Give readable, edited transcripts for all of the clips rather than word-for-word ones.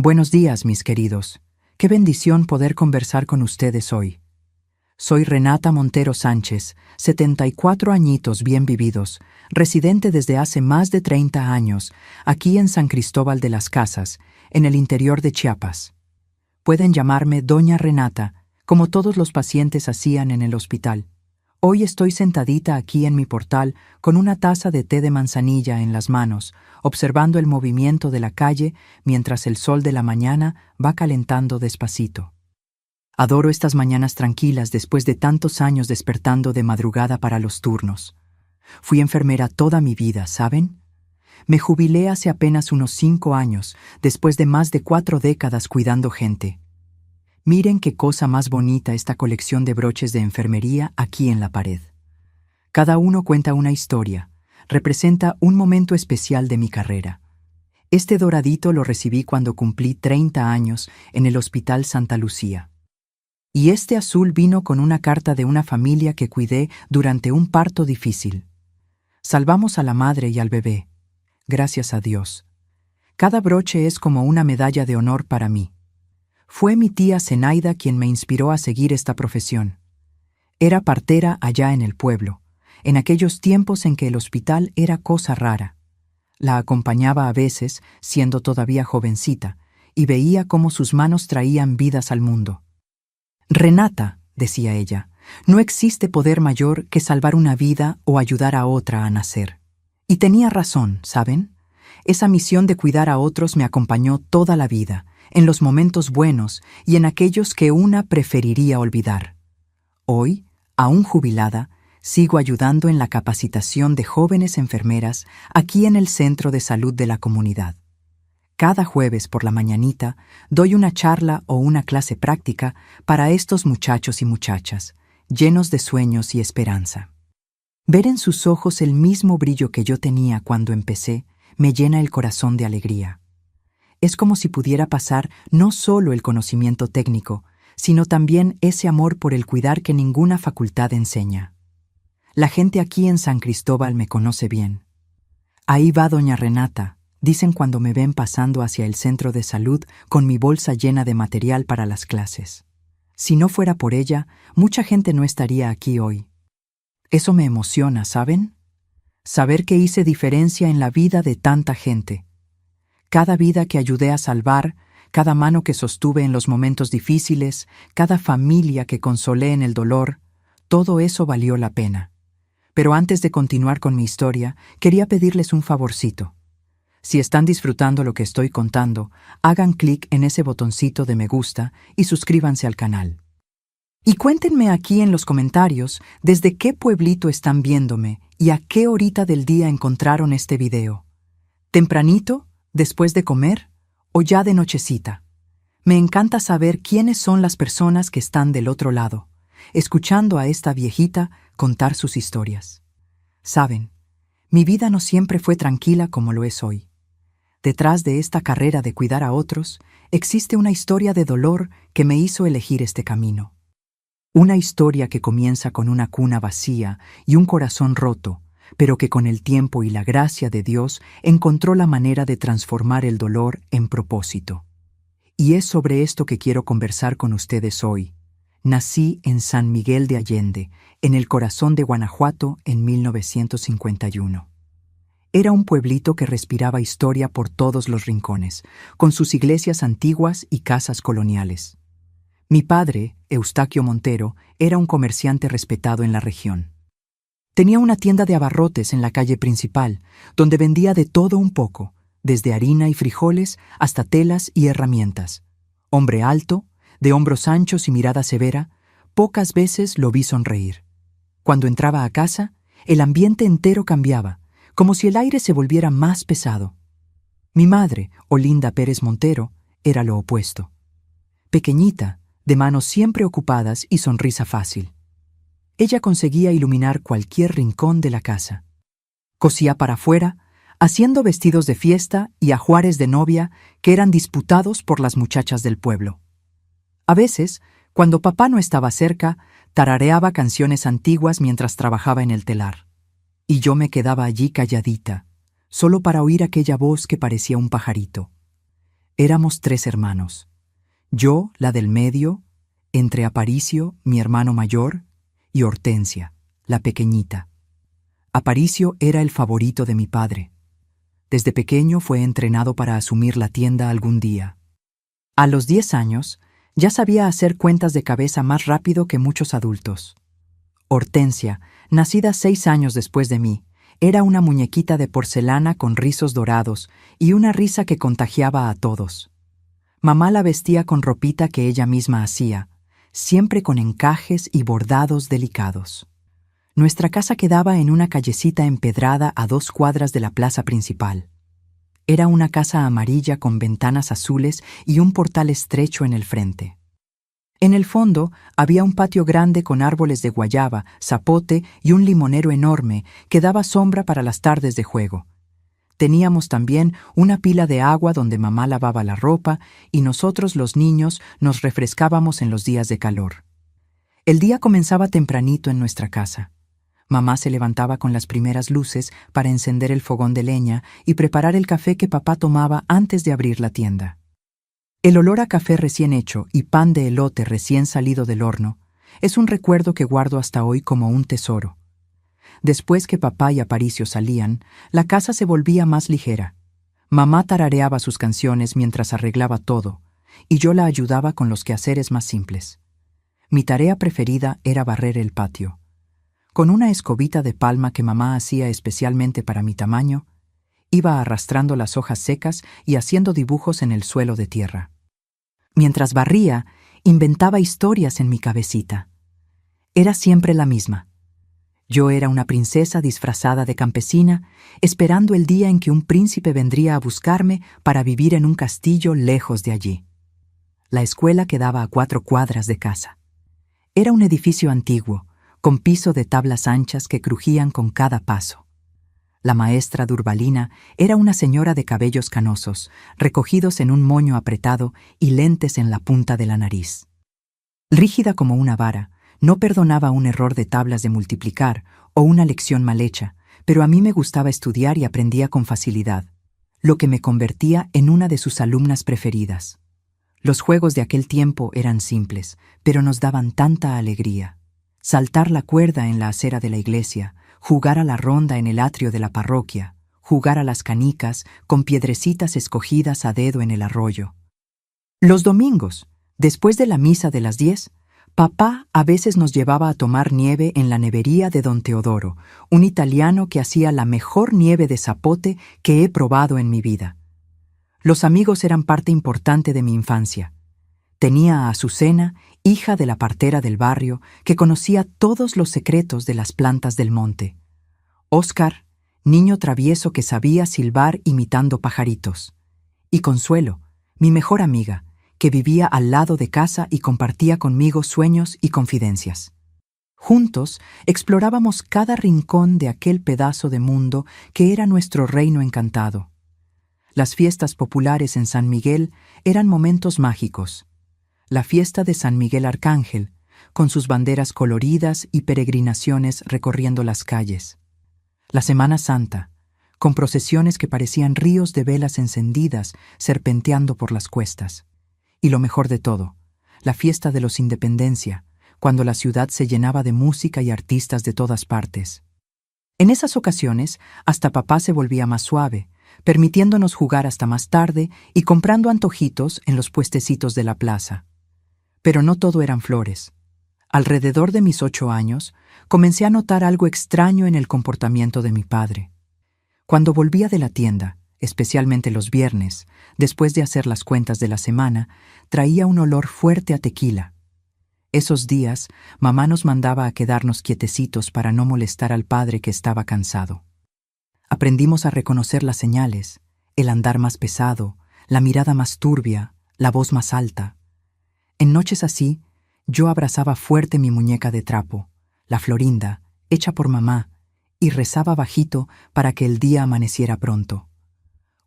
Buenos días, mis queridos. Qué bendición poder conversar con ustedes hoy. Soy Renata Montero Sánchez, 74 añitos bien vividos, residente desde hace más de 30 años, aquí en San Cristóbal de las Casas, en el interior de Chiapas. Pueden llamarme Doña Renata, como todos los pacientes hacían en el hospital. Hoy estoy sentadita aquí en mi portal con una taza de té de manzanilla en las manos, observando el movimiento de la calle mientras el sol de la mañana va calentando despacito. Adoro estas mañanas tranquilas después de tantos años despertando de madrugada para los turnos. Fui enfermera toda mi vida, ¿saben? Me jubilé hace apenas unos 5 años, después de más de 4 décadas cuidando gente. Miren qué cosa más bonita esta colección de broches de enfermería aquí en la pared. Cada uno cuenta una historia, representa un momento especial de mi carrera. Este doradito lo recibí cuando cumplí 30 años en el Hospital Santa Lucía. Y este azul vino con una carta de una familia que cuidé durante un parto difícil. Salvamos a la madre y al bebé. Gracias a Dios. Cada broche es como una medalla de honor para mí. Fue mi tía Zenaida quien me inspiró a seguir esta profesión. Era partera allá en el pueblo, en aquellos tiempos en que el hospital era cosa rara. La acompañaba a veces, siendo todavía jovencita, y veía cómo sus manos traían vidas al mundo. «Renata», decía ella, «no existe poder mayor que salvar una vida o ayudar a otra a nacer». Y tenía razón, ¿saben? Esa misión de cuidar a otros me acompañó toda la vida, en los momentos buenos y en aquellos que una preferiría olvidar. Hoy, aún jubilada, sigo ayudando en la capacitación de jóvenes enfermeras aquí en el Centro de Salud de la comunidad. Cada jueves por la mañanita doy una charla o una clase práctica para estos muchachos y muchachas, llenos de sueños y esperanza. Ver en sus ojos el mismo brillo que yo tenía cuando empecé me llena el corazón de alegría. Es como si pudiera pasar no solo el conocimiento técnico, sino también ese amor por el cuidar que ninguna facultad enseña. La gente aquí en San Cristóbal me conoce bien. Ahí va Doña Renata, dicen cuando me ven pasando hacia el centro de salud con mi bolsa llena de material para las clases. Si no fuera por ella, mucha gente no estaría aquí hoy. Eso me emociona, ¿saben? Saber que hice diferencia en la vida de tanta gente. Cada vida que ayudé a salvar, cada mano que sostuve en los momentos difíciles, cada familia que consolé en el dolor, todo eso valió la pena. Pero antes de continuar con mi historia, quería pedirles un favorcito. Si están disfrutando lo que estoy contando, hagan clic en ese botoncito de me gusta y suscríbanse al canal. Y cuéntenme aquí en los comentarios desde qué pueblito están viéndome y a qué horita del día encontraron este video. ¿Tempranito? ¿Después de comer? ¿O ya de nochecita? Me encanta saber quiénes son las personas que están del otro lado, escuchando a esta viejita contar sus historias. Saben, mi vida no siempre fue tranquila como lo es hoy. Detrás de esta carrera de cuidar a otros, existe una historia de dolor que me hizo elegir este camino. Una historia que comienza con una cuna vacía y un corazón roto, pero que con el tiempo y la gracia de Dios encontró la manera de transformar el dolor en propósito. Y es sobre esto que quiero conversar con ustedes hoy. Nací en San Miguel de Allende, en el corazón de Guanajuato, en 1951. Era un pueblito que respiraba historia por todos los rincones, con sus iglesias antiguas y casas coloniales. Mi padre, Eustaquio Montero, era un comerciante respetado en la región. Tenía una tienda de abarrotes en la calle principal, donde vendía de todo un poco, desde harina y frijoles hasta telas y herramientas. Hombre alto, de hombros anchos y mirada severa, pocas veces lo vi sonreír. Cuando entraba a casa, el ambiente entero cambiaba, como si el aire se volviera más pesado. Mi madre, Olinda Pérez Montero, era lo opuesto. Pequeñita, de manos siempre ocupadas y sonrisa fácil. Ella conseguía iluminar cualquier rincón de la casa. Cosía para afuera, haciendo vestidos de fiesta y ajuares de novia que eran disputados por las muchachas del pueblo. A veces, cuando papá no estaba cerca, tarareaba canciones antiguas mientras trabajaba en el telar. Y yo me quedaba allí calladita, solo para oír aquella voz que parecía un pajarito. Éramos 3 hermanos. Yo, la del medio, entre Aparicio, mi hermano mayor, y Hortensia, la pequeñita. Aparicio era el favorito de mi padre. Desde pequeño fue entrenado para asumir la tienda algún día. A los 10 años, ya sabía hacer cuentas de cabeza más rápido que muchos adultos. Hortensia, nacida 6 años después de mí, era una muñequita de porcelana con rizos dorados y una risa que contagiaba a todos. Mamá la vestía con ropita que ella misma hacía, siempre con encajes y bordados delicados. Nuestra casa quedaba en una callecita empedrada a 2 cuadras de la plaza principal. Era una casa amarilla con ventanas azules y un portal estrecho en el frente. En el fondo había un patio grande con árboles de guayaba, zapote y un limonero enorme que daba sombra para las tardes de juego. Teníamos también una pila de agua donde mamá lavaba la ropa y nosotros los niños nos refrescábamos en los días de calor. El día comenzaba tempranito en nuestra casa. Mamá se levantaba con las primeras luces para encender el fogón de leña y preparar el café que papá tomaba antes de abrir la tienda. El olor a café recién hecho y pan de elote recién salido del horno es un recuerdo que guardo hasta hoy como un tesoro. Después que papá y Aparicio salían, la casa se volvía más ligera. Mamá tarareaba sus canciones mientras arreglaba todo, y yo la ayudaba con los quehaceres más simples. Mi tarea preferida era barrer el patio. Con una escobita de palma que mamá hacía especialmente para mi tamaño, iba arrastrando las hojas secas y haciendo dibujos en el suelo de tierra. Mientras barría, inventaba historias en mi cabecita. Era siempre la misma. Yo era una princesa disfrazada de campesina, esperando el día en que un príncipe vendría a buscarme para vivir en un castillo lejos de allí. La escuela quedaba a 4 cuadras de casa. Era un edificio antiguo, con piso de tablas anchas que crujían con cada paso. La maestra Durbalina era una señora de cabellos canosos, recogidos en un moño apretado y lentes en la punta de la nariz. Rígida como una vara, no perdonaba un error de tablas de multiplicar o una lección mal hecha, pero a mí me gustaba estudiar y aprendía con facilidad, lo que me convertía en una de sus alumnas preferidas. Los juegos de aquel tiempo eran simples, pero nos daban tanta alegría. Saltar la cuerda en la acera de la iglesia, jugar a la ronda en el atrio de la parroquia, jugar a las canicas con piedrecitas escogidas a dedo en el arroyo. Los domingos, después de la misa de las 10, papá a veces nos llevaba a tomar nieve en la nevería de don Teodoro, un italiano que hacía la mejor nieve de zapote que he probado en mi vida. Los amigos eran parte importante de mi infancia. Tenía a Azucena, hija de la partera del barrio, que conocía todos los secretos de las plantas del monte. Óscar, niño travieso que sabía silbar imitando pajaritos. Y Consuelo, mi mejor amiga, que vivía al lado de casa y compartía conmigo sueños y confidencias. Juntos explorábamos cada rincón de aquel pedazo de mundo que era nuestro reino encantado. Las fiestas populares en San Miguel eran momentos mágicos. La fiesta de San Miguel Arcángel, con sus banderas coloridas y peregrinaciones recorriendo las calles. La Semana Santa, con procesiones que parecían ríos de velas encendidas serpenteando por las cuestas. Y lo mejor de todo, la fiesta de los Independencia, cuando la ciudad se llenaba de música y artistas de todas partes. En esas ocasiones, hasta papá se volvía más suave, permitiéndonos jugar hasta más tarde y comprando antojitos en los puestecitos de la plaza. Pero no todo eran flores. Alrededor de mis 8 años, comencé a notar algo extraño en el comportamiento de mi padre. Cuando volvía de la tienda, especialmente los viernes, después de hacer las cuentas de la semana, traía un olor fuerte a tequila. Esos días, mamá nos mandaba a quedarnos quietecitos para no molestar al padre que estaba cansado. Aprendimos a reconocer las señales, el andar más pesado, la mirada más turbia, la voz más alta. En noches así, yo abrazaba fuerte mi muñeca de trapo, la Florinda, hecha por mamá, y rezaba bajito para que el día amaneciera pronto.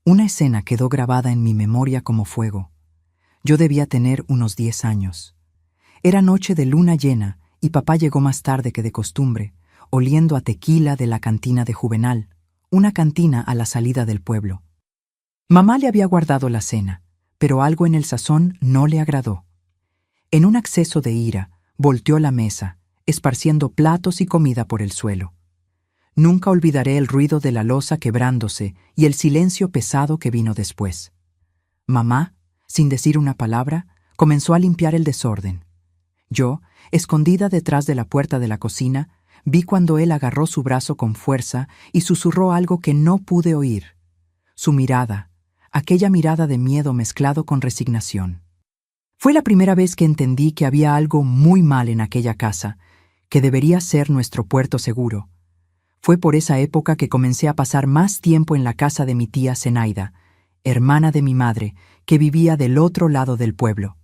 Una escena quedó grabada en mi memoria como fuego. Yo debía tener unos 10 años. Era noche de luna llena y papá llegó más tarde que de costumbre, oliendo a tequila de la cantina de Juvenal, una cantina a la salida del pueblo. Mamá le había guardado la cena, pero algo en el sazón no le agradó. En un acceso de ira, volteó la mesa, esparciendo platos y comida por el suelo. Nunca olvidaré el ruido de la loza quebrándose y el silencio pesado que vino después. Mamá, sin decir una palabra, comenzó a limpiar el desorden. Yo, escondida detrás de la puerta de la cocina, vi cuando él agarró su brazo con fuerza y susurró algo que no pude oír. Su mirada, aquella mirada de miedo mezclado con resignación. Fue la primera vez que entendí que había algo muy mal en aquella casa, que debería ser nuestro puerto seguro. Fue por esa época que comencé a pasar más tiempo en la casa de mi tía Zenaida, hermana de mi madre, que vivía del otro lado del pueblo.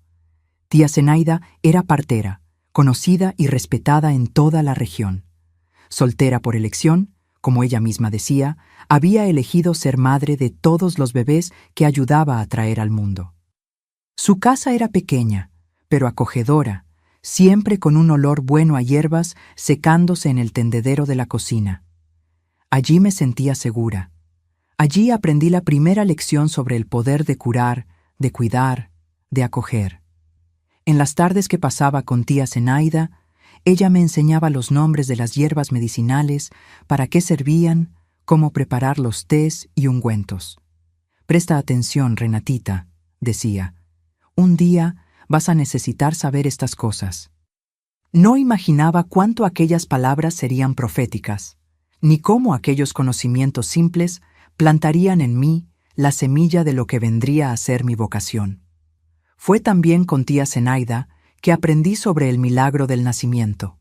Tía Zenaida era partera, conocida y respetada en toda la región. Soltera por elección, como ella misma decía, había elegido ser madre de todos los bebés que ayudaba a traer al mundo. Su casa era pequeña, pero acogedora, siempre con un olor bueno a hierbas secándose en el tendedero de la cocina. Allí me sentía segura. Allí aprendí la primera lección sobre el poder de curar, de cuidar, de acoger. En las tardes que pasaba con tía Zenaida, ella me enseñaba los nombres de las hierbas medicinales, para qué servían, cómo preparar los tés y ungüentos. Presta atención, Renatita, decía. Un día vas a necesitar saber estas cosas. No imaginaba cuánto aquellas palabras serían proféticas, ni cómo aquellos conocimientos simples plantarían en mí la semilla de lo que vendría a ser mi vocación. Fue también con tía Zenaida que aprendí sobre el milagro del nacimiento.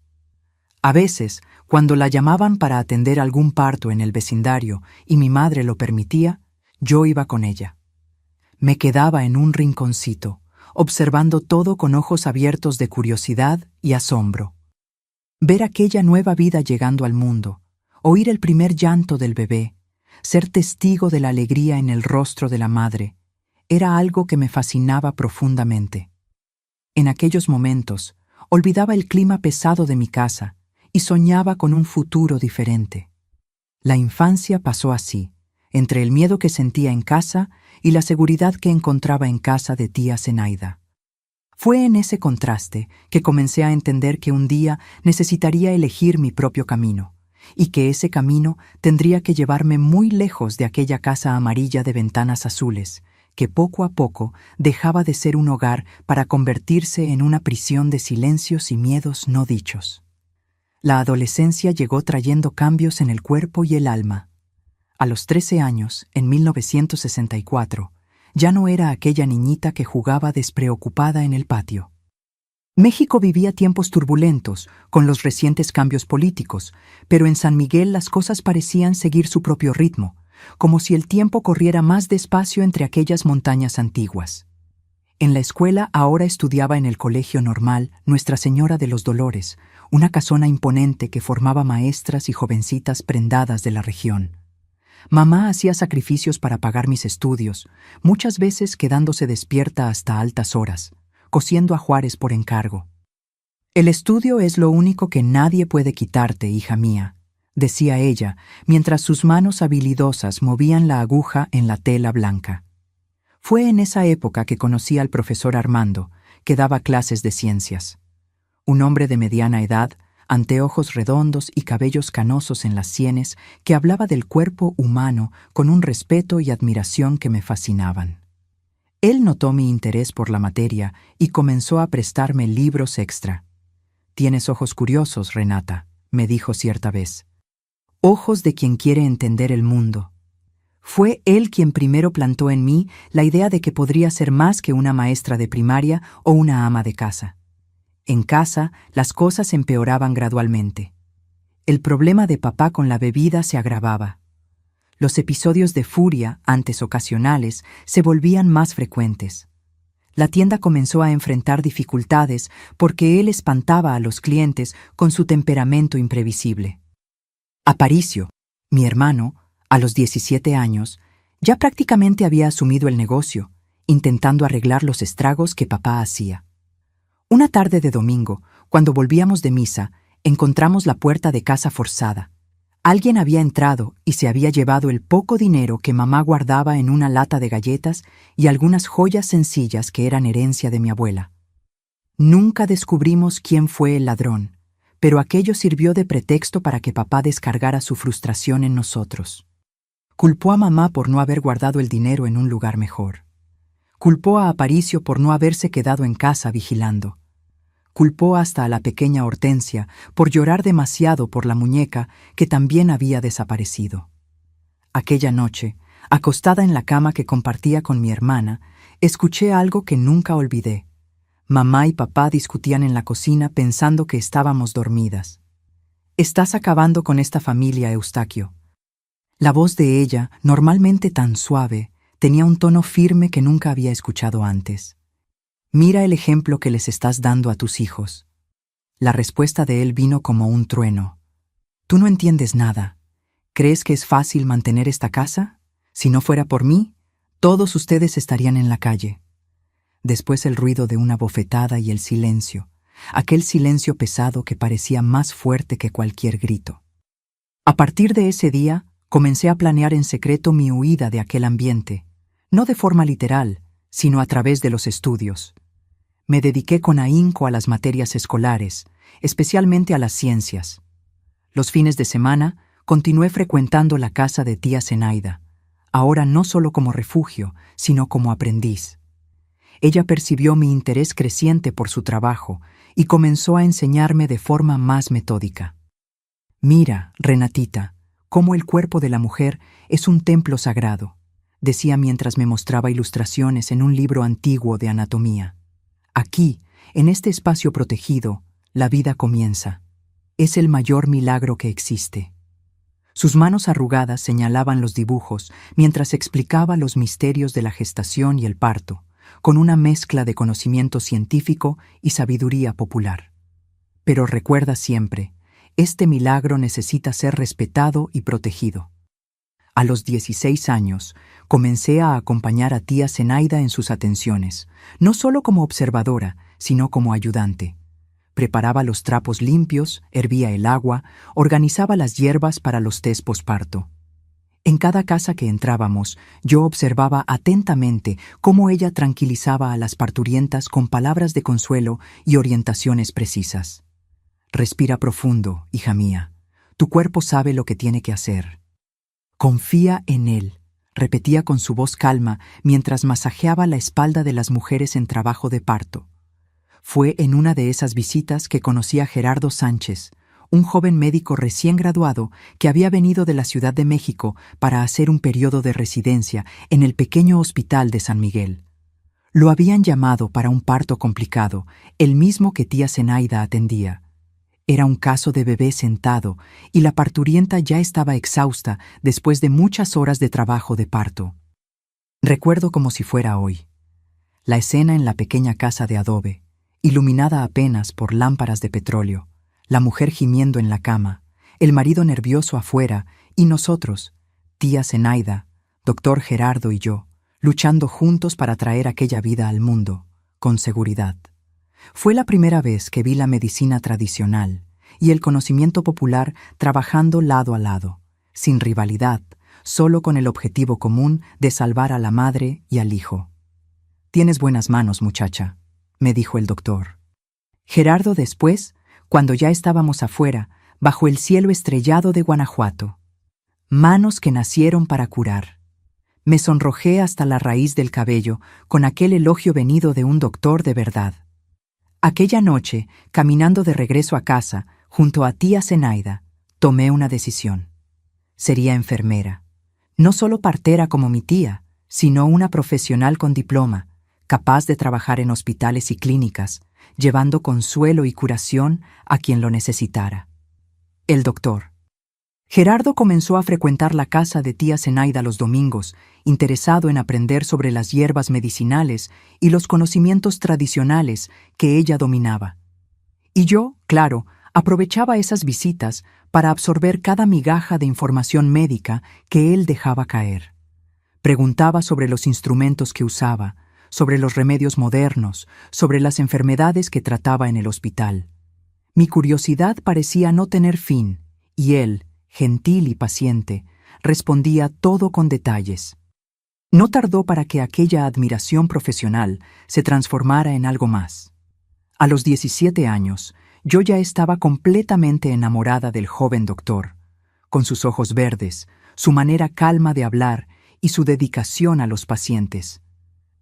A veces, cuando la llamaban para atender algún parto en el vecindario y mi madre lo permitía, yo iba con ella. Me quedaba en un rinconcito, observando todo con ojos abiertos de curiosidad y asombro. Ver aquella nueva vida llegando al mundo, oír el primer llanto del bebé, ser testigo de la alegría en el rostro de la madre, era algo que me fascinaba profundamente. En aquellos momentos, olvidaba el clima pesado de mi casa y soñaba con un futuro diferente. La infancia pasó así, entre el miedo que sentía en casa y la seguridad que encontraba en casa de tía Zenaida. Fue en ese contraste que comencé a entender que un día necesitaría elegir mi propio camino, y que ese camino tendría que llevarme muy lejos de aquella casa amarilla de ventanas azules, que poco a poco dejaba de ser un hogar para convertirse en una prisión de silencios y miedos no dichos. La adolescencia llegó trayendo cambios en el cuerpo y el alma. A los 13 años, en 1964, ya no era aquella niñita que jugaba despreocupada en el patio. México vivía tiempos turbulentos, con los recientes cambios políticos, pero en San Miguel las cosas parecían seguir su propio ritmo, como si el tiempo corriera más despacio entre aquellas montañas antiguas. En la escuela ahora estudiaba en el Colegio Normal Nuestra Señora de los Dolores, una casona imponente que formaba maestras y jovencitas prendadas de la región. Mamá hacía sacrificios para pagar mis estudios, muchas veces quedándose despierta hasta altas horas, cosiendo ajuares por encargo. El estudio es lo único que nadie puede quitarte, hija mía, decía ella, mientras sus manos habilidosas movían la aguja en la tela blanca. Fue en esa época que conocí al profesor Armando, que daba clases de ciencias. Un hombre de mediana edad, anteojos redondos y cabellos canosos en las sienes, que hablaba del cuerpo humano con un respeto y admiración que me fascinaban. Él notó mi interés por la materia y comenzó a prestarme libros extra. «Tienes ojos curiosos, Renata», me dijo cierta vez. «Ojos de quien quiere entender el mundo». Fue él quien primero plantó en mí la idea de que podría ser más que una maestra de primaria o una ama de casa. En casa, las cosas empeoraban gradualmente. El problema de papá con la bebida se agravaba. Los episodios de furia, antes ocasionales, se volvían más frecuentes. La tienda comenzó a enfrentar dificultades porque él espantaba a los clientes con su temperamento imprevisible. Aparicio, mi hermano, a los 17 años, ya prácticamente había asumido el negocio, intentando arreglar los estragos que papá hacía. Una tarde de domingo, cuando volvíamos de misa, encontramos la puerta de casa forzada. Alguien había entrado y se había llevado el poco dinero que mamá guardaba en una lata de galletas y algunas joyas sencillas que eran herencia de mi abuela. Nunca descubrimos quién fue el ladrón, pero aquello sirvió de pretexto para que papá descargara su frustración en nosotros. Culpó a mamá por no haber guardado el dinero en un lugar mejor. Culpó a Aparicio por no haberse quedado en casa vigilando. Culpó hasta a la pequeña Hortensia por llorar demasiado por la muñeca que también había desaparecido. Aquella noche, acostada en la cama que compartía con mi hermana, escuché algo que nunca olvidé. Mamá y papá discutían en la cocina pensando que estábamos dormidas. «Estás acabando con esta familia, Eustaquio». La voz de ella, normalmente tan suave, tenía un tono firme que nunca había escuchado antes. «Mira el ejemplo que les estás dando a tus hijos». La respuesta de él vino como un trueno. «Tú no entiendes nada. ¿Crees que es fácil mantener esta casa? Si no fuera por mí, todos ustedes estarían en la calle». Después el ruido de una bofetada y el silencio, aquel silencio pesado que parecía más fuerte que cualquier grito. A partir de ese día, comencé a planear en secreto mi huida de aquel ambiente, no de forma literal, sino a través de los estudios. Me dediqué con ahínco a las materias escolares, especialmente a las ciencias. Los fines de semana continué frecuentando la casa de tía Zenaida, ahora no solo como refugio, sino como aprendiz. Ella percibió mi interés creciente por su trabajo y comenzó a enseñarme de forma más metódica. «Mira, Renatita, cómo el cuerpo de la mujer es un templo sagrado», decía mientras me mostraba ilustraciones en un libro antiguo de anatomía. «Aquí, en este espacio protegido, la vida comienza. Es el mayor milagro que existe». Sus manos arrugadas señalaban los dibujos mientras explicaba los misterios de la gestación y el parto, con una mezcla de conocimiento científico y sabiduría popular. Pero recuerda siempre, este milagro necesita ser respetado y protegido. A los 16 años, comencé a acompañar a tía Zenaida en sus atenciones, no solo como observadora, sino como ayudante. Preparaba los trapos limpios, hervía el agua, organizaba las hierbas para los tés posparto. En cada casa que entrábamos, yo observaba atentamente cómo ella tranquilizaba a las parturientas con palabras de consuelo y orientaciones precisas. «Respira profundo, hija mía. Tu cuerpo sabe lo que tiene que hacer. Confía en él», repetía con su voz calma mientras masajeaba la espalda de las mujeres en trabajo de parto. Fue en una de esas visitas que conocí a Gerardo Sánchez, un joven médico recién graduado que había venido de la Ciudad de México para hacer un periodo de residencia en el pequeño hospital de San Miguel. Lo habían llamado para un parto complicado, el mismo que tía Zenaida atendía. Era un caso de bebé sentado y la parturienta ya estaba exhausta después de muchas horas de trabajo de parto. Recuerdo como si fuera hoy. La escena en la pequeña casa de adobe, iluminada apenas por lámparas de petróleo, la mujer gimiendo en la cama, el marido nervioso afuera y nosotros, tía Zenaida, doctor Gerardo y yo, luchando juntos para traer aquella vida al mundo, con seguridad. Fue la primera vez que vi la medicina tradicional y el conocimiento popular trabajando lado a lado, sin rivalidad, solo con el objetivo común de salvar a la madre y al hijo. «Tienes buenas manos, muchacha», me dijo el doctor. Gerardo después, cuando ya estábamos afuera, bajo el cielo estrellado de Guanajuato. Manos que nacieron para curar. Me sonrojé hasta la raíz del cabello con aquel elogio venido de un doctor de verdad. Aquella noche, caminando de regreso a casa, junto a tía Zenaida, tomé una decisión. Sería enfermera. No solo partera como mi tía, sino una profesional con diploma, capaz de trabajar en hospitales y clínicas, llevando consuelo y curación a quien lo necesitara. El doctor. Gerardo comenzó a frecuentar la casa de tía Zenaida los domingos, interesado en aprender sobre las hierbas medicinales y los conocimientos tradicionales que ella dominaba. Y yo, claro, aprovechaba esas visitas para absorber cada migaja de información médica que él dejaba caer. Preguntaba sobre los instrumentos que usaba, sobre los remedios modernos, sobre las enfermedades que trataba en el hospital. Mi curiosidad parecía no tener fin, y él, gentil y paciente, respondía todo con detalles. No tardó para que aquella admiración profesional se transformara en algo más. A los 17 años, yo ya estaba completamente enamorada del joven doctor, con sus ojos verdes, su manera calma de hablar y su dedicación a los pacientes.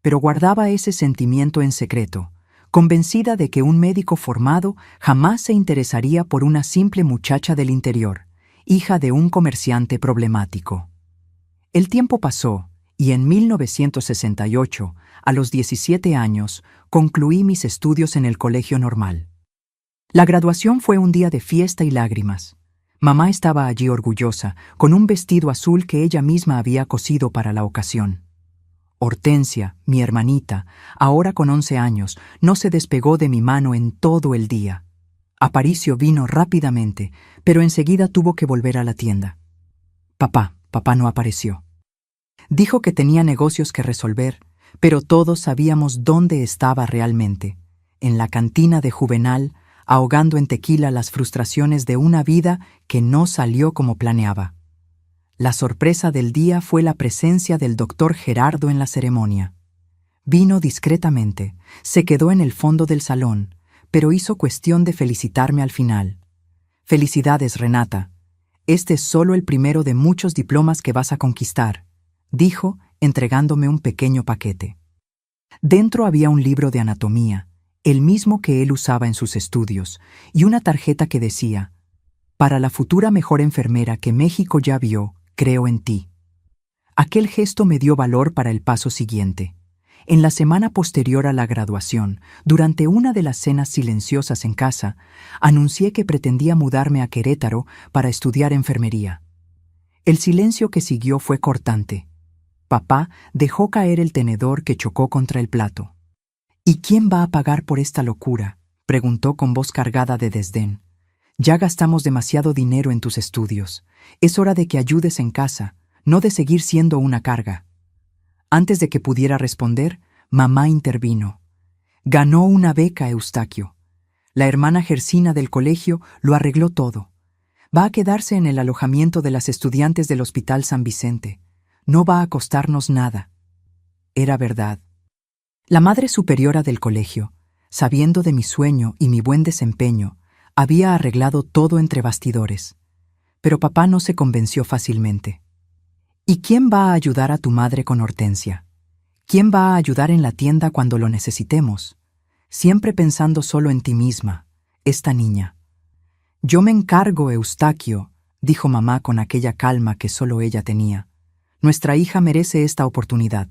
Pero guardaba ese sentimiento en secreto, convencida de que un médico formado jamás se interesaría por una simple muchacha del interior, hija de un comerciante problemático. El tiempo pasó, y en 1968, a los 17 años, concluí mis estudios en el Colegio Normal. La graduación fue un día de fiesta y lágrimas. Mamá estaba allí orgullosa, con un vestido azul que ella misma había cosido para la ocasión. Hortensia, mi hermanita, ahora con 11 años, no se despegó de mi mano en todo el día. Aparicio vino rápidamente, pero enseguida tuvo que volver a la tienda. Papá no apareció. Dijo que tenía negocios que resolver, pero todos sabíamos dónde estaba realmente, en la cantina de Juvenal, ahogando en tequila las frustraciones de una vida que no salió como planeaba. La sorpresa del día fue la presencia del doctor Gerardo en la ceremonia. Vino discretamente, se quedó en el fondo del salón, pero hizo cuestión de felicitarme al final. «Felicidades, Renata. Este es solo el primero de muchos diplomas que vas a conquistar», dijo, entregándome un pequeño paquete. Dentro había un libro de anatomía, el mismo que él usaba en sus estudios, y una tarjeta que decía: «Para la futura mejor enfermera que México ya vio, creo en ti». Aquel gesto me dio valor para el paso siguiente. En la semana posterior a la graduación, durante una de las cenas silenciosas en casa, anuncié que pretendía mudarme a Querétaro para estudiar enfermería. El silencio que siguió fue cortante. Papá dejó caer el tenedor que chocó contra el plato. «¿Y quién va a pagar por esta locura?», preguntó con voz cargada de desdén. «Ya gastamos demasiado dinero en tus estudios. Es hora de que ayudes en casa, no de seguir siendo una carga». Antes de que pudiera responder, mamá intervino. «Ganó una beca, Eustaquio. La hermana Gersina del colegio lo arregló todo. Va a quedarse en el alojamiento de las estudiantes del Hospital San Vicente. No va a costarnos nada». Era verdad. La madre superiora del colegio, sabiendo de mi sueño y mi buen desempeño, había arreglado todo entre bastidores. Pero papá no se convenció fácilmente. «¿Y quién va a ayudar a tu madre con Hortensia? ¿Quién va a ayudar en la tienda cuando lo necesitemos? Siempre pensando solo en ti misma, esta niña». «Yo me encargo, Eustaquio», dijo mamá con aquella calma que solo ella tenía. «Nuestra hija merece esta oportunidad».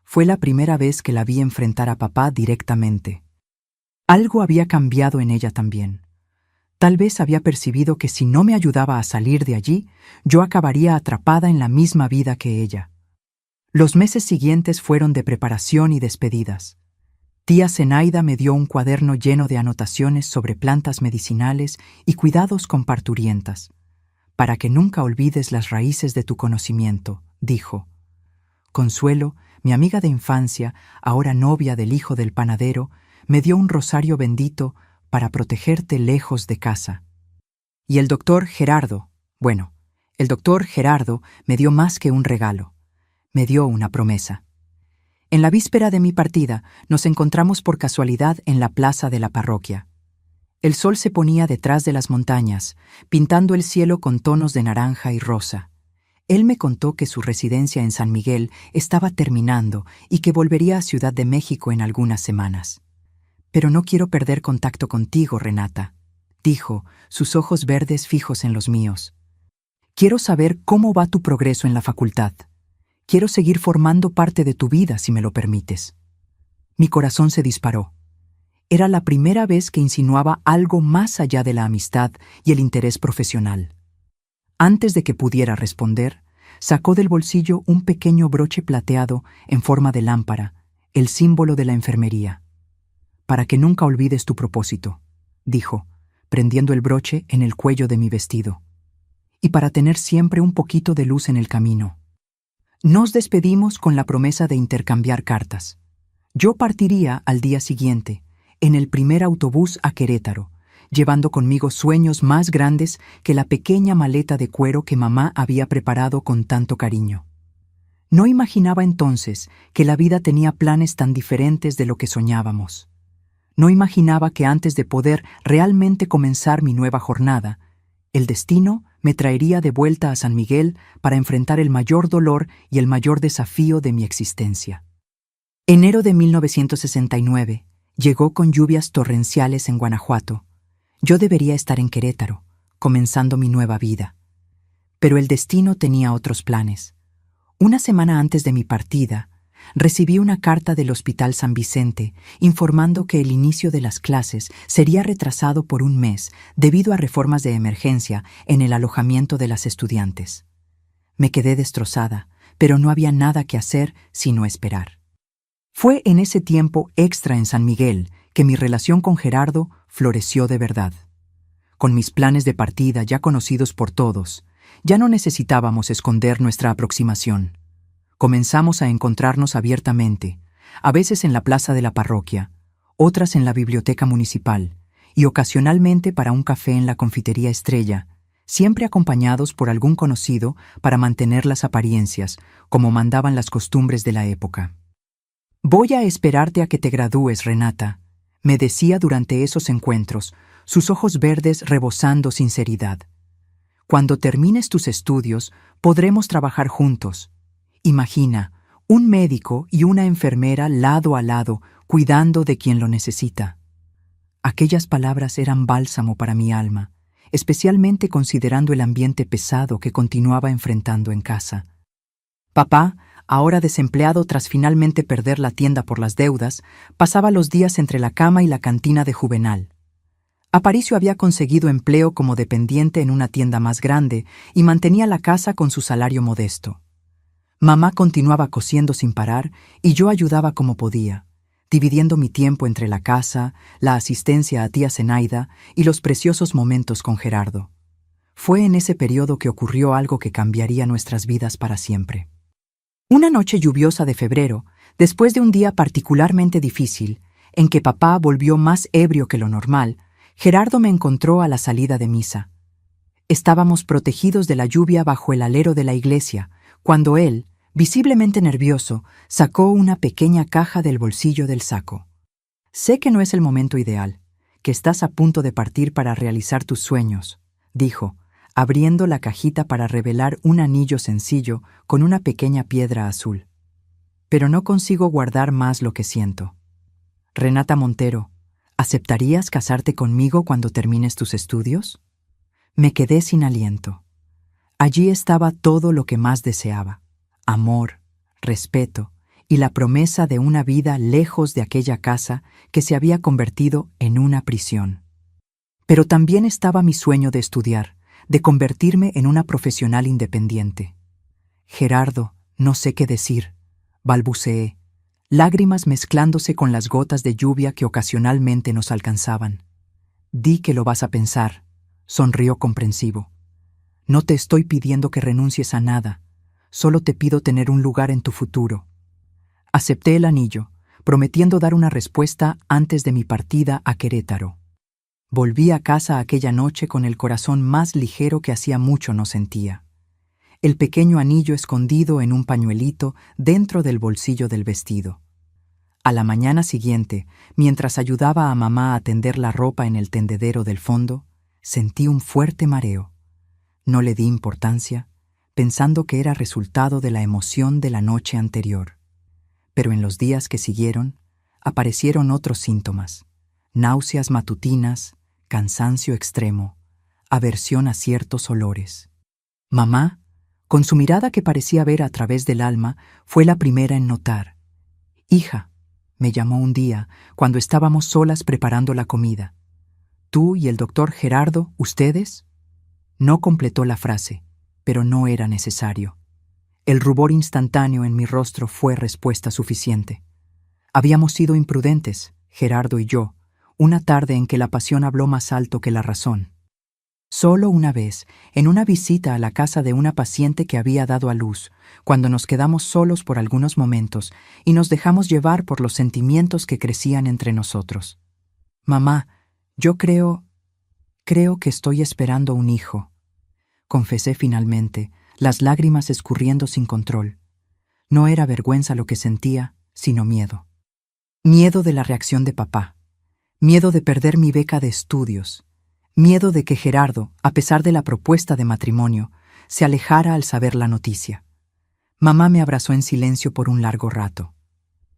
Fue la primera vez que la vi enfrentar a papá directamente. Algo había cambiado en ella también. Tal vez había percibido que si no me ayudaba a salir de allí, yo acabaría atrapada en la misma vida que ella. Los meses siguientes fueron de preparación y despedidas. Tía Zenaida me dio un cuaderno lleno de anotaciones sobre plantas medicinales y cuidados con parturientas. «Para que nunca olvides las raíces de tu conocimiento», dijo. Consuelo, mi amiga de infancia, ahora novia del hijo del panadero, me dio un rosario bendito para protegerte lejos de casa. Y el doctor Gerardo, el doctor Gerardo me dio más que un regalo. Me dio una promesa. En la víspera de mi partida, nos encontramos por casualidad en la plaza de la parroquia. El sol se ponía detrás de las montañas, pintando el cielo con tonos de naranja y rosa. Él me contó que su residencia en San Miguel estaba terminando y que volvería a Ciudad de México en algunas semanas. «Pero no quiero perder contacto contigo, Renata», dijo, sus ojos verdes fijos en los míos. «Quiero saber cómo va tu progreso en la facultad. Quiero seguir formando parte de tu vida, si me lo permites». Mi corazón se disparó. Era la primera vez que insinuaba algo más allá de la amistad y el interés profesional. Antes de que pudiera responder, sacó del bolsillo un pequeño broche plateado en forma de lámpara, el símbolo de la enfermería. «Para que nunca olvides tu propósito», dijo, prendiendo el broche en el cuello de mi vestido. «Y para tener siempre un poquito de luz en el camino». Nos despedimos con la promesa de intercambiar cartas. Yo partiría al día siguiente, en el primer autobús a Querétaro, llevando conmigo sueños más grandes que la pequeña maleta de cuero que mamá había preparado con tanto cariño. No imaginaba entonces que la vida tenía planes tan diferentes de lo que soñábamos. No imaginaba que antes de poder realmente comenzar mi nueva jornada, el destino me traería de vuelta a San Miguel para enfrentar el mayor dolor y el mayor desafío de mi existencia. Enero de 1969 llegó con lluvias torrenciales en Guanajuato. Yo debería estar en Querétaro, comenzando mi nueva vida. Pero el destino tenía otros planes. Una semana antes de mi partida, recibí una carta del Hospital San Vicente informando que el inicio de las clases sería retrasado por un mes debido a reformas de emergencia en el alojamiento de las estudiantes. Me quedé destrozada, pero no había nada que hacer sino esperar. Fue en ese tiempo extra en San Miguel que mi relación con Gerardo floreció de verdad. Con mis planes de partida ya conocidos por todos, ya no necesitábamos esconder nuestra aproximación. Comenzamos a encontrarnos abiertamente, a veces en la plaza de la parroquia, otras en la biblioteca municipal y ocasionalmente para un café en la confitería Estrella, siempre acompañados por algún conocido para mantener las apariencias, como mandaban las costumbres de la época. «Voy a esperarte a que te gradúes, Renata», me decía durante esos encuentros, sus ojos verdes rebosando sinceridad. «Cuando termines tus estudios, podremos trabajar juntos. Imagina, un médico y una enfermera lado a lado, cuidando de quien lo necesita». Aquellas palabras eran bálsamo para mi alma, especialmente considerando el ambiente pesado que continuaba enfrentando en casa. Papá, ahora desempleado tras finalmente perder la tienda por las deudas, pasaba los días entre la cama y la cantina de Juvenal. Aparicio había conseguido empleo como dependiente en una tienda más grande y mantenía la casa con su salario modesto. Mamá continuaba cosiendo sin parar y yo ayudaba como podía, dividiendo mi tiempo entre la casa, la asistencia a tía Zenaida y los preciosos momentos con Gerardo. Fue en ese periodo que ocurrió algo que cambiaría nuestras vidas para siempre. Una noche lluviosa de febrero, después de un día particularmente difícil, en que papá volvió más ebrio que lo normal, Gerardo me encontró a la salida de misa. Estábamos protegidos de la lluvia bajo el alero de la iglesia, cuando él, visiblemente nervioso, sacó una pequeña caja del bolsillo del saco. «Sé que no es el momento ideal, que estás a punto de partir para realizar tus sueños», dijo, abriendo la cajita para revelar un anillo sencillo con una pequeña piedra azul. «Pero no consigo guardar más lo que siento. Renata Montero, ¿aceptarías casarte conmigo cuando termines tus estudios?» Me quedé sin aliento. Allí estaba todo lo que más deseaba: amor, respeto y la promesa de una vida lejos de aquella casa que se había convertido en una prisión. Pero también estaba mi sueño de estudiar, de convertirme en una profesional independiente. «Gerardo, no sé qué decir», balbuceé, lágrimas mezclándose con las gotas de lluvia que ocasionalmente nos alcanzaban. «Di que lo vas a pensar», sonrió comprensivo. «No te estoy pidiendo que renuncies a nada, solo te pido tener un lugar en tu futuro». Acepté el anillo, prometiendo dar una respuesta antes de mi partida a Querétaro. Volví a casa aquella noche con el corazón más ligero que hacía mucho no sentía. El pequeño anillo escondido en un pañuelito dentro del bolsillo del vestido. A la mañana siguiente, mientras ayudaba a mamá a tender la ropa en el tendedero del fondo, sentí un fuerte mareo. No le di importancia, pensando que era resultado de la emoción de la noche anterior. Pero en los días que siguieron, aparecieron otros síntomas: náuseas matutinas, cansancio extremo, aversión a ciertos olores. Mamá, con su mirada que parecía ver a través del alma, fue la primera en notar. «Hija», me llamó un día, cuando estábamos solas preparando la comida. «¿Tú y el doctor Gerardo, ustedes?» No completó la frase, pero no era necesario. El rubor instantáneo en mi rostro fue respuesta suficiente. Habíamos sido imprudentes, Gerardo y yo, una tarde en que la pasión habló más alto que la razón. Solo una vez, en una visita a la casa de una paciente que había dado a luz, cuando nos quedamos solos por algunos momentos y nos dejamos llevar por los sentimientos que crecían entre nosotros. «Mamá, yo creo», Creo que estoy esperando un hijo, confesé finalmente, las lágrimas escurriendo sin control. No era vergüenza lo que sentía, sino miedo. Miedo de la reacción de papá. Miedo de perder mi beca de estudios. Miedo de que Gerardo, a pesar de la propuesta de matrimonio, se alejara al saber la noticia. Mamá me abrazó en silencio por un largo rato.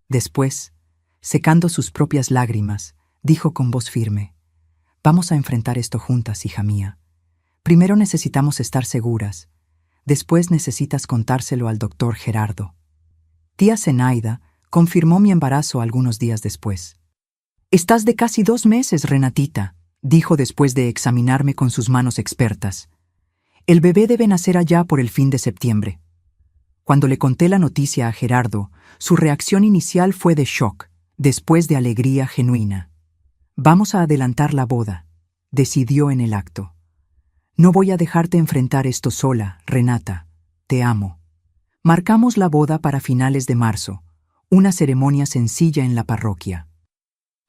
Después, secando sus propias lágrimas, dijo con voz firme: «Vamos a enfrentar esto juntas, hija mía. Primero necesitamos estar seguras. Después necesitas contárselo al doctor Gerardo». Tía Zenaida confirmó mi embarazo algunos días después. «Estás de casi 2 meses, Renatita», dijo después de examinarme con sus manos expertas. «El bebé debe nacer allá por el fin de septiembre». Cuando le conté la noticia a Gerardo, su reacción inicial fue de shock, después de alegría genuina. «Vamos a adelantar la boda», decidió en el acto. «No voy a dejarte enfrentar esto sola, Renata. Te amo». Marcamos la boda para finales de marzo, una ceremonia sencilla en la parroquia.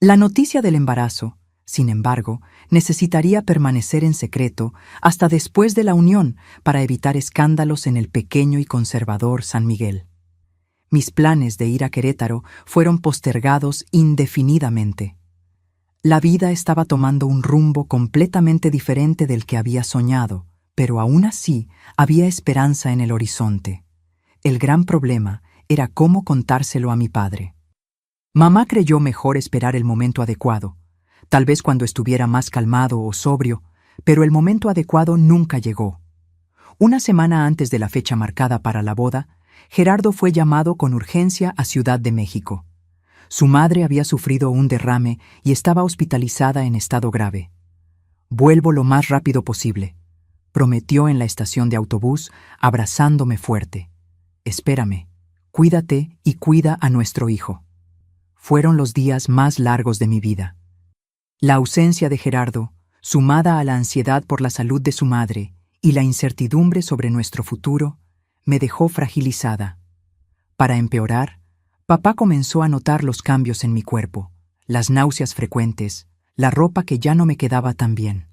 La noticia del embarazo, sin embargo, necesitaría permanecer en secreto hasta después de la unión para evitar escándalos en el pequeño y conservador San Miguel. Mis planes de ir a Querétaro fueron postergados indefinidamente. La vida estaba tomando un rumbo completamente diferente del que había soñado, pero aún así había esperanza en el horizonte. El gran problema era cómo contárselo a mi padre. Mamá creyó mejor esperar el momento adecuado, tal vez cuando estuviera más calmado o sobrio, pero el momento adecuado nunca llegó. Una semana antes de la fecha marcada para la boda, Gerardo fue llamado con urgencia a Ciudad de México. Su madre había sufrido un derrame y estaba hospitalizada en estado grave. «Vuelvo lo más rápido posible», prometió en la estación de autobús, abrazándome fuerte. «Espérame, cuídate y cuida a nuestro hijo». Fueron los días más largos de mi vida. La ausencia de Gerardo, sumada a la ansiedad por la salud de su madre y la incertidumbre sobre nuestro futuro, me dejó fragilizada. Para empeorar, papá comenzó a notar los cambios en mi cuerpo, las náuseas frecuentes, la ropa que ya no me quedaba tan bien.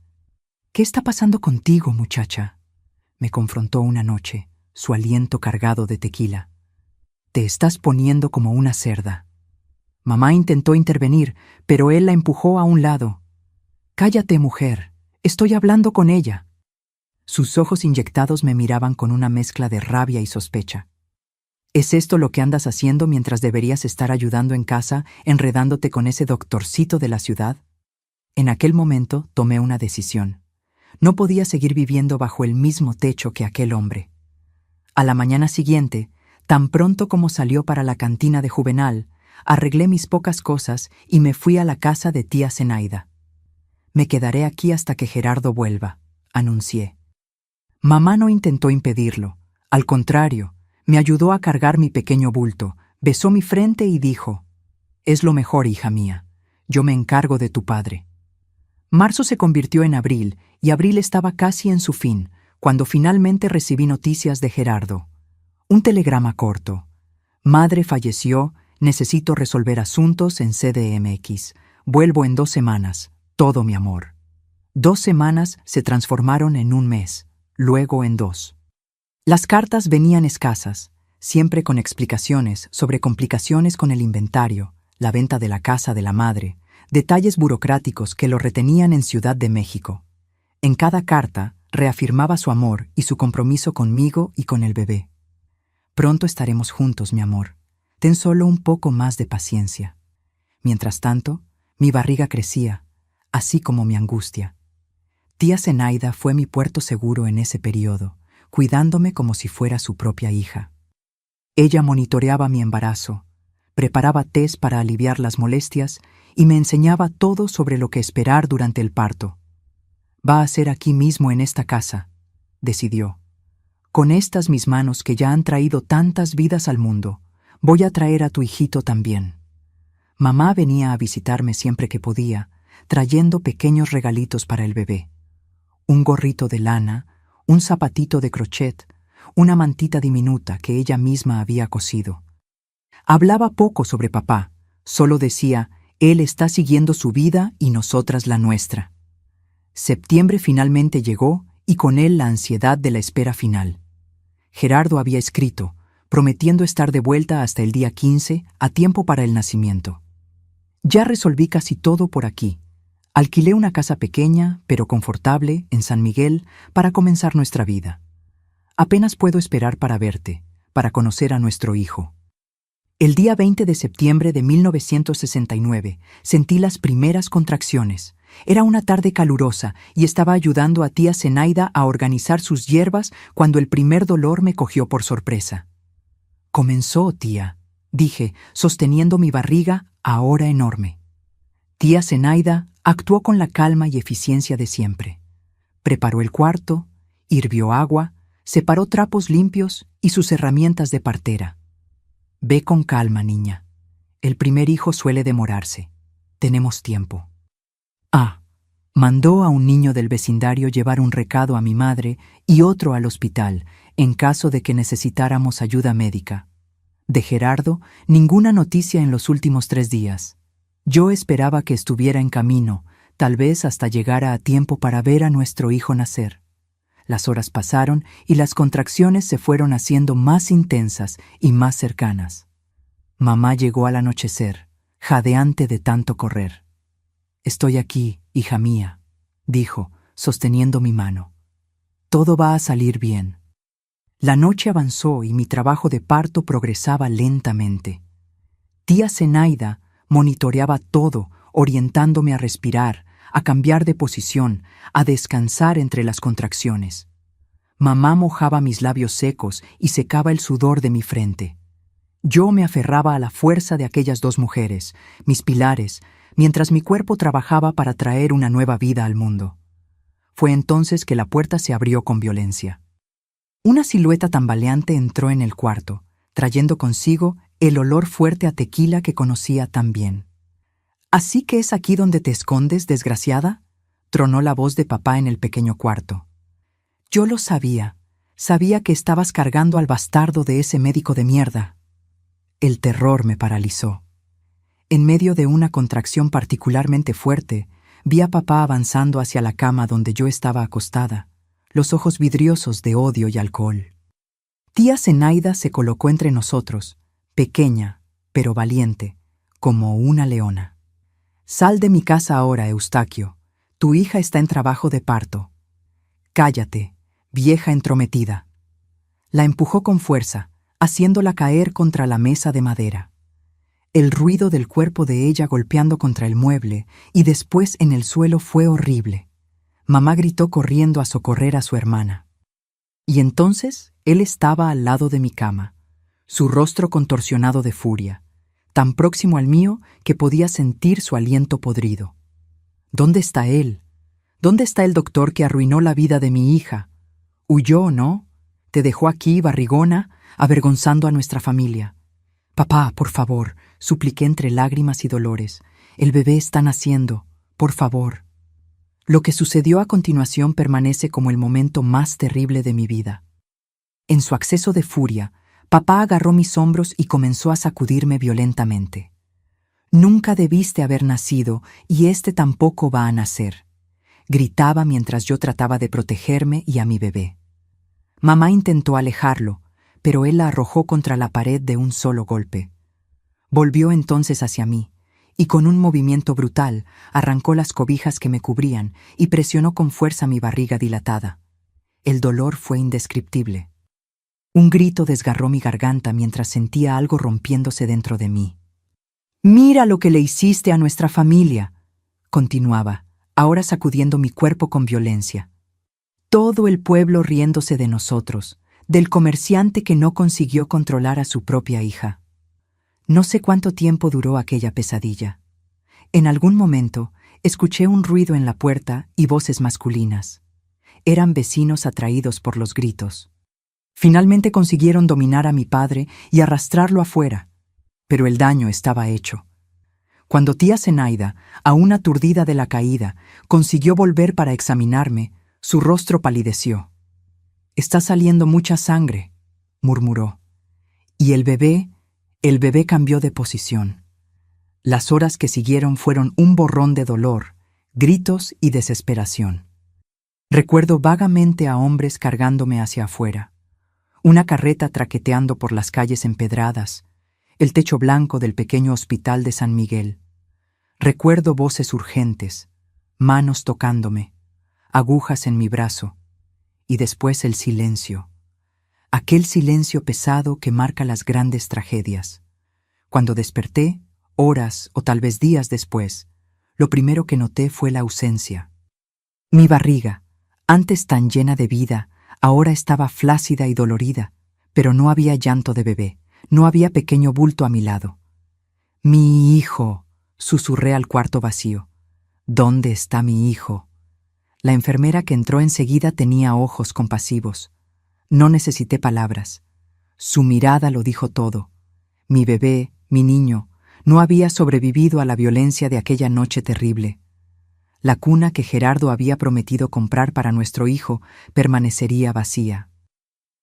«¿Qué está pasando contigo, muchacha?», me confrontó una noche, su aliento cargado de tequila. «Te estás poniendo como una cerda». Mamá intentó intervenir, pero él la empujó a un lado. «Cállate, mujer, estoy hablando con ella». Sus ojos inyectados me miraban con una mezcla de rabia y sospecha. «¿Es esto lo que andas haciendo mientras deberías estar ayudando en casa, enredándote con ese doctorcito de la ciudad?» En aquel momento tomé una decisión. No podía seguir viviendo bajo el mismo techo que aquel hombre. A la mañana siguiente, tan pronto como salió para la cantina de Juvenal, arreglé mis pocas cosas y me fui a la casa de tía Zenaida. «Me quedaré aquí hasta que Gerardo vuelva», anuncié. Mamá no intentó impedirlo. Al contrario, me ayudó a cargar mi pequeño bulto, besó mi frente y dijo: «Es lo mejor, hija mía. Yo me encargo de tu padre». Marzo se convirtió en abril y abril estaba casi en su fin, cuando finalmente recibí noticias de Gerardo. Un telegrama corto: «Madre falleció. Necesito resolver asuntos en CDMX. Vuelvo en 2 semanas. Todo mi amor». 2 semanas se transformaron en 1 mes, luego en 2. Las cartas venían escasas, siempre con explicaciones sobre complicaciones con el inventario, la venta de la casa de la madre, detalles burocráticos que lo retenían en Ciudad de México. En cada carta reafirmaba su amor y su compromiso conmigo y con el bebé. «Pronto estaremos juntos, mi amor. Ten solo un poco más de paciencia». Mientras tanto, mi barriga crecía, así como mi angustia. Tía Zenaida fue mi puerto seguro en ese periodo, cuidándome como si fuera su propia hija. Ella monitoreaba mi embarazo, preparaba tés para aliviar las molestias y me enseñaba todo sobre lo que esperar durante el parto. «Va a ser aquí mismo en esta casa», decidió. «Con estas mis manos que ya han traído tantas vidas al mundo, voy a traer a tu hijito también». Mamá venía a visitarme siempre que podía, trayendo pequeños regalitos para el bebé. Un gorrito de lana, un zapatito de crochet, una mantita diminuta que ella misma había cosido. Hablaba poco sobre papá, solo decía: «Él está siguiendo su vida y nosotras la nuestra». Septiembre finalmente llegó y con él la ansiedad de la espera final. Gerardo había escrito, prometiendo estar de vuelta hasta el día 15, a tiempo para el nacimiento. Ya resolví casi todo por aquí. Alquilé una casa pequeña, pero confortable, en San Miguel, para comenzar nuestra vida. Apenas puedo esperar para verte, para conocer a nuestro hijo. El día 20 de septiembre de 1969 sentí las primeras contracciones. Era una tarde calurosa y estaba ayudando a tía Zenaida a organizar sus hierbas cuando el primer dolor me cogió por sorpresa. «Comenzó, tía», dije, sosteniendo mi barriga, ahora enorme. Tía Zenaida actuó con la calma y eficiencia de siempre. Preparó el cuarto, hirvió agua, separó trapos limpios y sus herramientas de partera. «Ve con calma, niña. El primer hijo suele demorarse. Tenemos tiempo». Mandó a un niño del vecindario llevar un recado a mi madre y otro al hospital, en caso de que necesitáramos ayuda médica. De Gerardo, ninguna noticia en los últimos 3 días. Yo esperaba que estuviera en camino, tal vez hasta llegara a tiempo para ver a nuestro hijo nacer. Las horas pasaron y las contracciones se fueron haciendo más intensas y más cercanas. Mamá llegó al anochecer, jadeante de tanto correr. «Estoy aquí, hija mía», dijo, sosteniendo mi mano. «Todo va a salir bien». La noche avanzó y mi trabajo de parto progresaba lentamente. Tía Zenaida monitoreaba todo, orientándome a respirar, a cambiar de posición, a descansar entre las contracciones. Mamá mojaba mis labios secos y secaba el sudor de mi frente. Yo me aferraba a la fuerza de aquellas 2 mujeres, mis pilares, mientras mi cuerpo trabajaba para traer una nueva vida al mundo. Fue entonces que la puerta se abrió con violencia. Una silueta tambaleante entró en el cuarto, trayendo consigo el olor fuerte a tequila que conocía tan bien. «¿Así que es aquí donde te escondes, desgraciada?», tronó la voz de papá en el pequeño cuarto. «Yo lo sabía. Sabía que estabas cargando al bastardo de ese médico de mierda». El terror me paralizó. En medio de una contracción particularmente fuerte, vi a papá avanzando hacia la cama donde yo estaba acostada, los ojos vidriosos de odio y alcohol. Tía Zenaida se colocó entre nosotros, pequeña, pero valiente, como una leona. «Sal de mi casa ahora, Eustaquio. Tu hija está en trabajo de parto». «Cállate, vieja entrometida». La empujó con fuerza, haciéndola caer contra la mesa de madera. El ruido del cuerpo de ella golpeando contra el mueble y después en el suelo fue horrible. Mamá gritó corriendo a socorrer a su hermana. Y entonces él estaba al lado de mi cama, su rostro contorsionado de furia, tan próximo al mío que podía sentir su aliento podrido. ¿Dónde está él? ¿Dónde está el doctor que arruinó la vida de mi hija? Huyó, ¿no? Te dejó aquí, barrigona, avergonzando a nuestra familia. «Papá, por favor», supliqué entre lágrimas y dolores. «El bebé está naciendo. Por favor». Lo que sucedió a continuación permanece como el momento más terrible de mi vida. En su acceso de furia, papá agarró mis hombros y comenzó a sacudirme violentamente. «Nunca debiste haber nacido y este tampoco va a nacer», gritaba mientras yo trataba de protegerme y a mi bebé. Mamá intentó alejarlo, pero él la arrojó contra la pared de un solo golpe. Volvió entonces hacia mí, y con un movimiento brutal arrancó las cobijas que me cubrían y presionó con fuerza mi barriga dilatada. El dolor fue indescriptible. Un grito desgarró mi garganta mientras sentía algo rompiéndose dentro de mí. «Mira lo que le hiciste a nuestra familia», continuaba, ahora sacudiendo mi cuerpo con violencia. «Todo el pueblo riéndose de nosotros, del comerciante que no consiguió controlar a su propia hija». No sé cuánto tiempo duró aquella pesadilla. En algún momento escuché un ruido en la puerta y voces masculinas. Eran vecinos atraídos por los gritos. Finalmente consiguieron dominar a mi padre y arrastrarlo afuera, pero el daño estaba hecho. Cuando tía Zenaida, aún aturdida de la caída, consiguió volver para examinarme, su rostro palideció. «Está saliendo mucha sangre», murmuró. «Y el bebé cambió de posición». Las horas que siguieron fueron un borrón de dolor, gritos y desesperación. Recuerdo vagamente a hombres cargándome hacia afuera, una carreta traqueteando por las calles empedradas, el techo blanco del pequeño hospital de San Miguel. Recuerdo voces urgentes, manos tocándome, agujas en mi brazo, y después el silencio, aquel silencio pesado que marca las grandes tragedias. Cuando desperté, horas o tal vez días después, lo primero que noté fue la ausencia. Mi barriga, antes tan llena de vida, ahora estaba flácida y dolorida, pero no había llanto de bebé, no había pequeño bulto a mi lado. «Mi hijo», susurré al cuarto vacío. «¿Dónde está mi hijo?» La enfermera que entró enseguida tenía ojos compasivos. No necesité palabras. Su mirada lo dijo todo. Mi bebé, mi niño, no había sobrevivido a la violencia de aquella noche terrible. La cuna que Gerardo había prometido comprar para nuestro hijo permanecería vacía.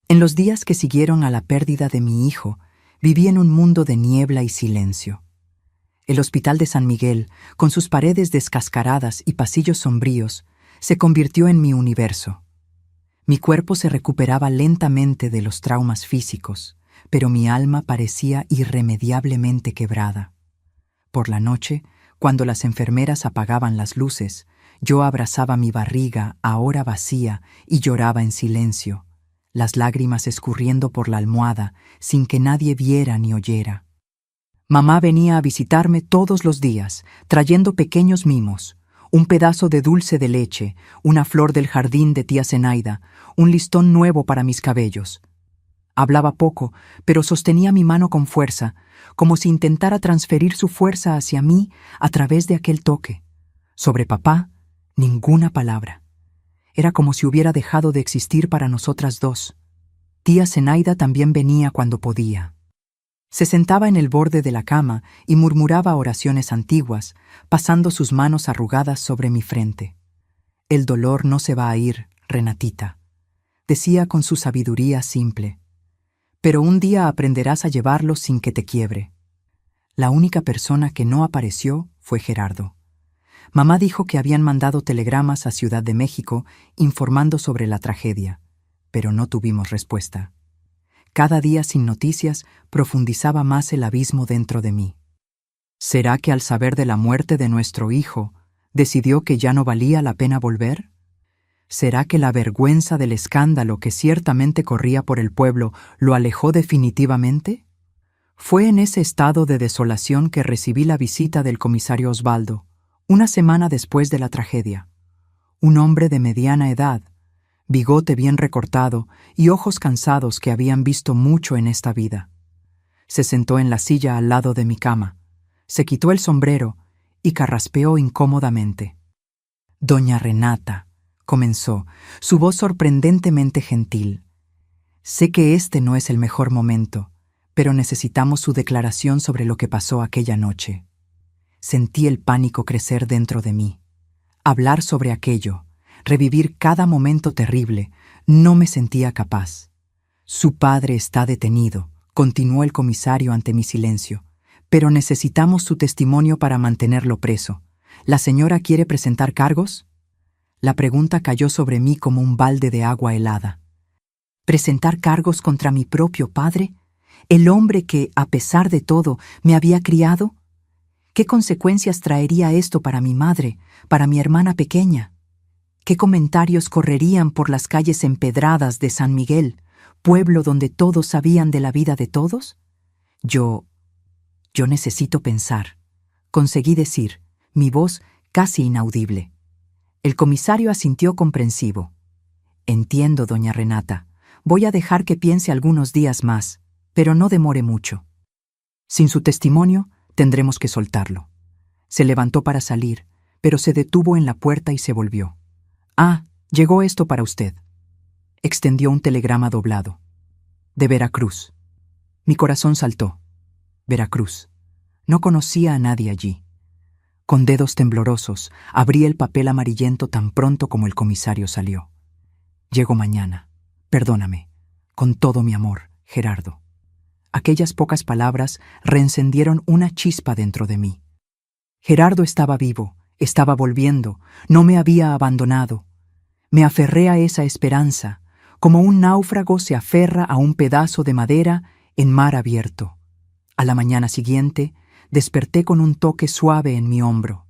En los días que siguieron a la pérdida de mi hijo, viví en un mundo de niebla y silencio. El Hospital de San Miguel, con sus paredes descascaradas y pasillos sombríos, se convirtió en mi universo. Mi cuerpo se recuperaba lentamente de los traumas físicos, pero mi alma parecía irremediablemente quebrada. Por la noche, cuando las enfermeras apagaban las luces, yo abrazaba mi barriga, ahora vacía, y lloraba en silencio, las lágrimas escurriendo por la almohada, sin que nadie viera ni oyera. Mamá venía a visitarme todos los días, trayendo pequeños mimos, un pedazo de dulce de leche, una flor del jardín de tía Zenaida, un listón nuevo para mis cabellos. Hablaba poco, pero sostenía mi mano con fuerza, como si intentara transferir su fuerza hacia mí a través de aquel toque. Sobre papá, ninguna palabra. Era como si hubiera dejado de existir para nosotras dos. Tía Zenaida también venía cuando podía. Se sentaba en el borde de la cama y murmuraba oraciones antiguas, pasando sus manos arrugadas sobre mi frente. «El dolor no se va a ir, Renatita», decía con su sabiduría simple. «Pero un día aprenderás a llevarlo sin que te quiebre». La única persona que no apareció fue Gerardo. Mamá dijo que habían mandado telegramas a Ciudad de México informando sobre la tragedia, pero no tuvimos respuesta. Cada día sin noticias profundizaba más el abismo dentro de mí. ¿Será que al saber de la muerte de nuestro hijo, decidió que ya no valía la pena volver? ¿Será que la vergüenza del escándalo que ciertamente corría por el pueblo lo alejó definitivamente? Fue en ese estado de desolación que recibí la visita del comisario Osvaldo, una semana después de la tragedia. Un hombre de mediana edad, bigote bien recortado y ojos cansados que habían visto mucho en esta vida. Se sentó en la silla al lado de mi cama, se quitó el sombrero y carraspeó incómodamente. «Doña Renata», comenzó, su voz sorprendentemente gentil. «Sé que este no es el mejor momento, pero necesitamos su declaración sobre lo que pasó aquella noche». Sentí el pánico crecer dentro de mí. Hablar sobre aquello, revivir cada momento terrible, no me sentía capaz. «Su padre está detenido», continuó el comisario ante mi silencio, «pero necesitamos su testimonio para mantenerlo preso. ¿La señora quiere presentar cargos?» La pregunta cayó sobre mí como un balde de agua helada. ¿Presentar cargos contra mi propio padre? ¿El hombre que, a pesar de todo, me había criado? ¿Qué consecuencias traería esto para mi madre, para mi hermana pequeña? ¿Qué comentarios correrían por las calles empedradas de San Miguel, pueblo donde todos sabían de la vida de todos? Yo necesito pensar. Conseguí decir, mi voz casi inaudible. El comisario asintió comprensivo. «Entiendo, doña Renata. Voy a dejar que piense algunos días más, pero no demore mucho. Sin su testimonio, tendremos que soltarlo». Se levantó para salir, pero se detuvo en la puerta y se volvió. «Ah, llegó esto para usted». Extendió un telegrama doblado. «De Veracruz». Mi corazón saltó. Veracruz. No conocía a nadie allí. Con dedos temblorosos, abrí el papel amarillento tan pronto como el comisario salió. «Llego mañana. Perdóname. Con todo mi amor, Gerardo». Aquellas pocas palabras reencendieron una chispa dentro de mí. Gerardo estaba vivo, Estaba volviendo, no me había abandonado. Me aferré a esa esperanza, como un náufrago se aferra a un pedazo de madera en mar abierto. A la mañana siguiente, desperté con un toque suave en mi hombro.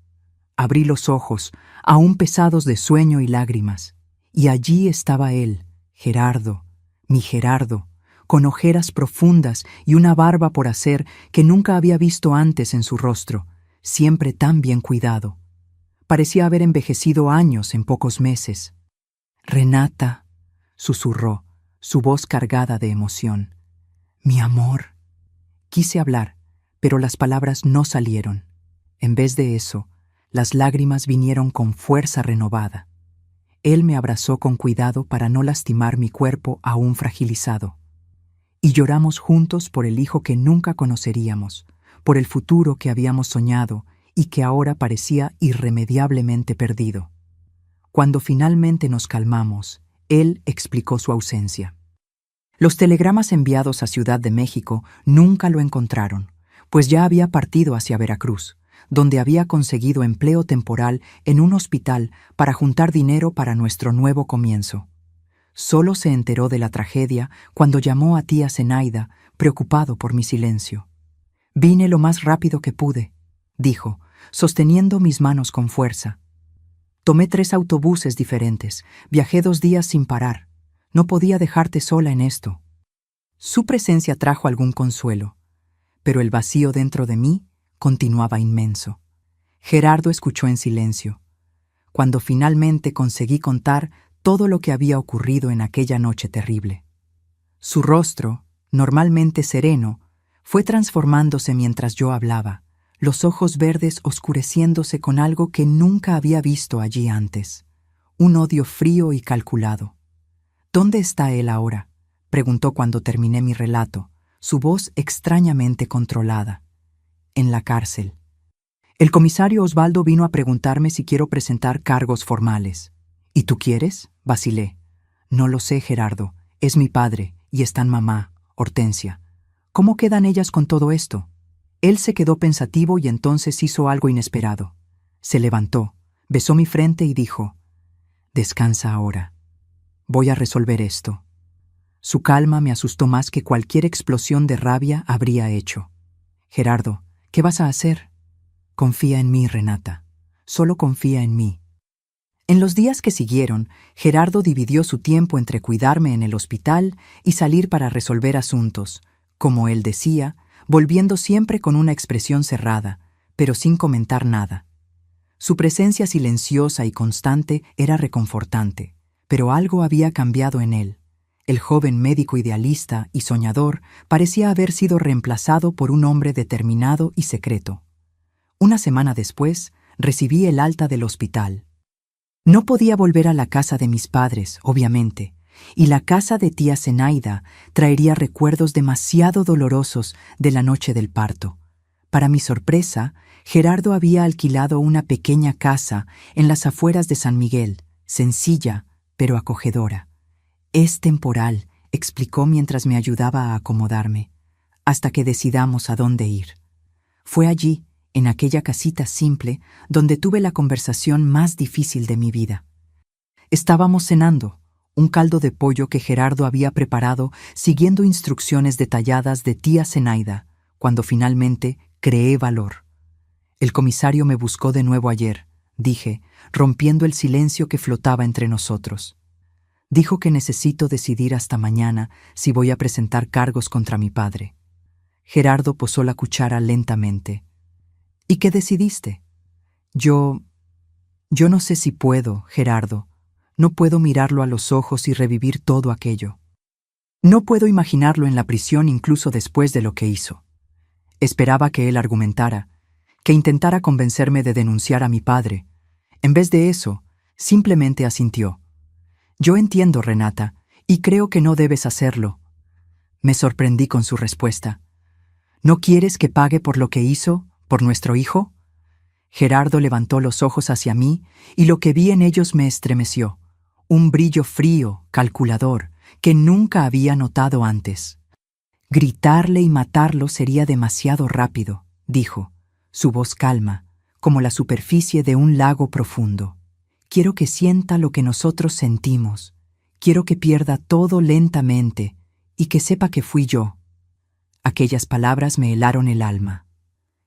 Abrí los ojos, aún pesados de sueño y lágrimas, y allí estaba él, Gerardo, mi Gerardo, con ojeras profundas y una barba por hacer que nunca había visto antes en su rostro, siempre tan bien cuidado. Parecía haber envejecido años en pocos meses. «Renata», susurró, su voz cargada de emoción. «Mi amor». Quise hablar, pero las palabras no salieron. En vez de eso, las lágrimas vinieron con fuerza renovada. Él me abrazó con cuidado para no lastimar mi cuerpo aún fragilizado. Y lloramos juntos por el hijo que nunca conoceríamos, por el futuro que habíamos soñado y que ahora parecía irremediablemente perdido. Cuando finalmente nos calmamos, él explicó su ausencia. Los telegramas enviados a Ciudad de México nunca lo encontraron, pues ya había partido hacia Veracruz, donde había conseguido empleo temporal en un hospital para juntar dinero para nuestro nuevo comienzo. Solo se enteró de la tragedia cuando llamó a tía Zenaida, preocupado por mi silencio. «Vine lo más rápido que pude», dijo, sosteniendo mis manos con fuerza. «Tomé 3 autobuses diferentes, viajé 2 días sin parar. No podía dejarte sola en esto». Su presencia trajo algún consuelo, pero el vacío dentro de mí continuaba inmenso. Gerardo escuchó en silencio. Cuando finalmente conseguí contar todo lo que había ocurrido en aquella noche terrible. Su rostro, normalmente sereno, fue transformándose mientras yo hablaba, los ojos verdes oscureciéndose con algo que nunca había visto allí antes, un odio frío y calculado. «¿Dónde está él ahora?», preguntó cuando terminé mi relato, su voz extrañamente controlada. «En la cárcel. El comisario Osvaldo vino a preguntarme si quiero presentar cargos formales». «¿Y tú quieres?», vacilé. «No lo sé, Gerardo. Es mi padre, y están mamá, Hortensia. ¿Cómo quedan ellas con todo esto?». Él se quedó pensativo y entonces hizo algo inesperado. Se levantó, besó mi frente y dijo: «Descansa ahora. Voy a resolver esto». Su calma me asustó más que cualquier explosión de rabia habría hecho. «Gerardo, ¿qué vas a hacer?». «Confía en mí, Renata. Solo confía en mí». En los días que siguieron, Gerardo dividió su tiempo entre cuidarme en el hospital y salir para resolver asuntos, como él decía, volviendo siempre con una expresión cerrada, pero sin comentar nada. Su presencia silenciosa y constante era reconfortante, pero algo había cambiado en él. El joven médico idealista y soñador parecía haber sido reemplazado por un hombre determinado y secreto. Una semana después, recibí el alta del hospital. No podía volver a la casa de mis padres, obviamente, y la casa de tía Zenaida traería recuerdos demasiado dolorosos de la noche del parto. Para mi sorpresa, Gerardo había alquilado una pequeña casa en las afueras de San Miguel, sencilla, pero acogedora. «Es temporal», explicó mientras me ayudaba a acomodarme, «hasta que decidamos a dónde ir». Fue allí, en aquella casita simple, donde tuve la conversación más difícil de mi vida. Estábamos cenando, un caldo de pollo que Gerardo había preparado siguiendo instrucciones detalladas de tía Zenaida, cuando finalmente creé valor. «El comisario me buscó de nuevo ayer», dije, rompiendo el silencio que flotaba entre nosotros. «Dijo que necesito decidir hasta mañana si voy a presentar cargos contra mi padre». Gerardo posó la cuchara lentamente. «¿Y qué decidiste?». Yo no sé si puedo, Gerardo. No puedo mirarlo a los ojos y revivir todo aquello. No puedo imaginarlo en la prisión incluso después de lo que hizo». Esperaba que él argumentara, que intentara convencerme de denunciar a mi padre. En vez de eso, simplemente asintió. «Yo entiendo, Renata, y creo que no debes hacerlo». Me sorprendí con su respuesta. «¿No quieres que pague por lo que hizo, por nuestro hijo?». Gerardo levantó los ojos hacia mí y lo que vi en ellos me estremeció. Un brillo frío, calculador, que nunca había notado antes. «Gritarle y matarlo sería demasiado rápido», dijo, su voz calma, como la superficie de un lago profundo. Quiero que sienta lo que nosotros sentimos. Quiero que pierda todo lentamente y que sepa que fui yo. Aquellas palabras me helaron el alma.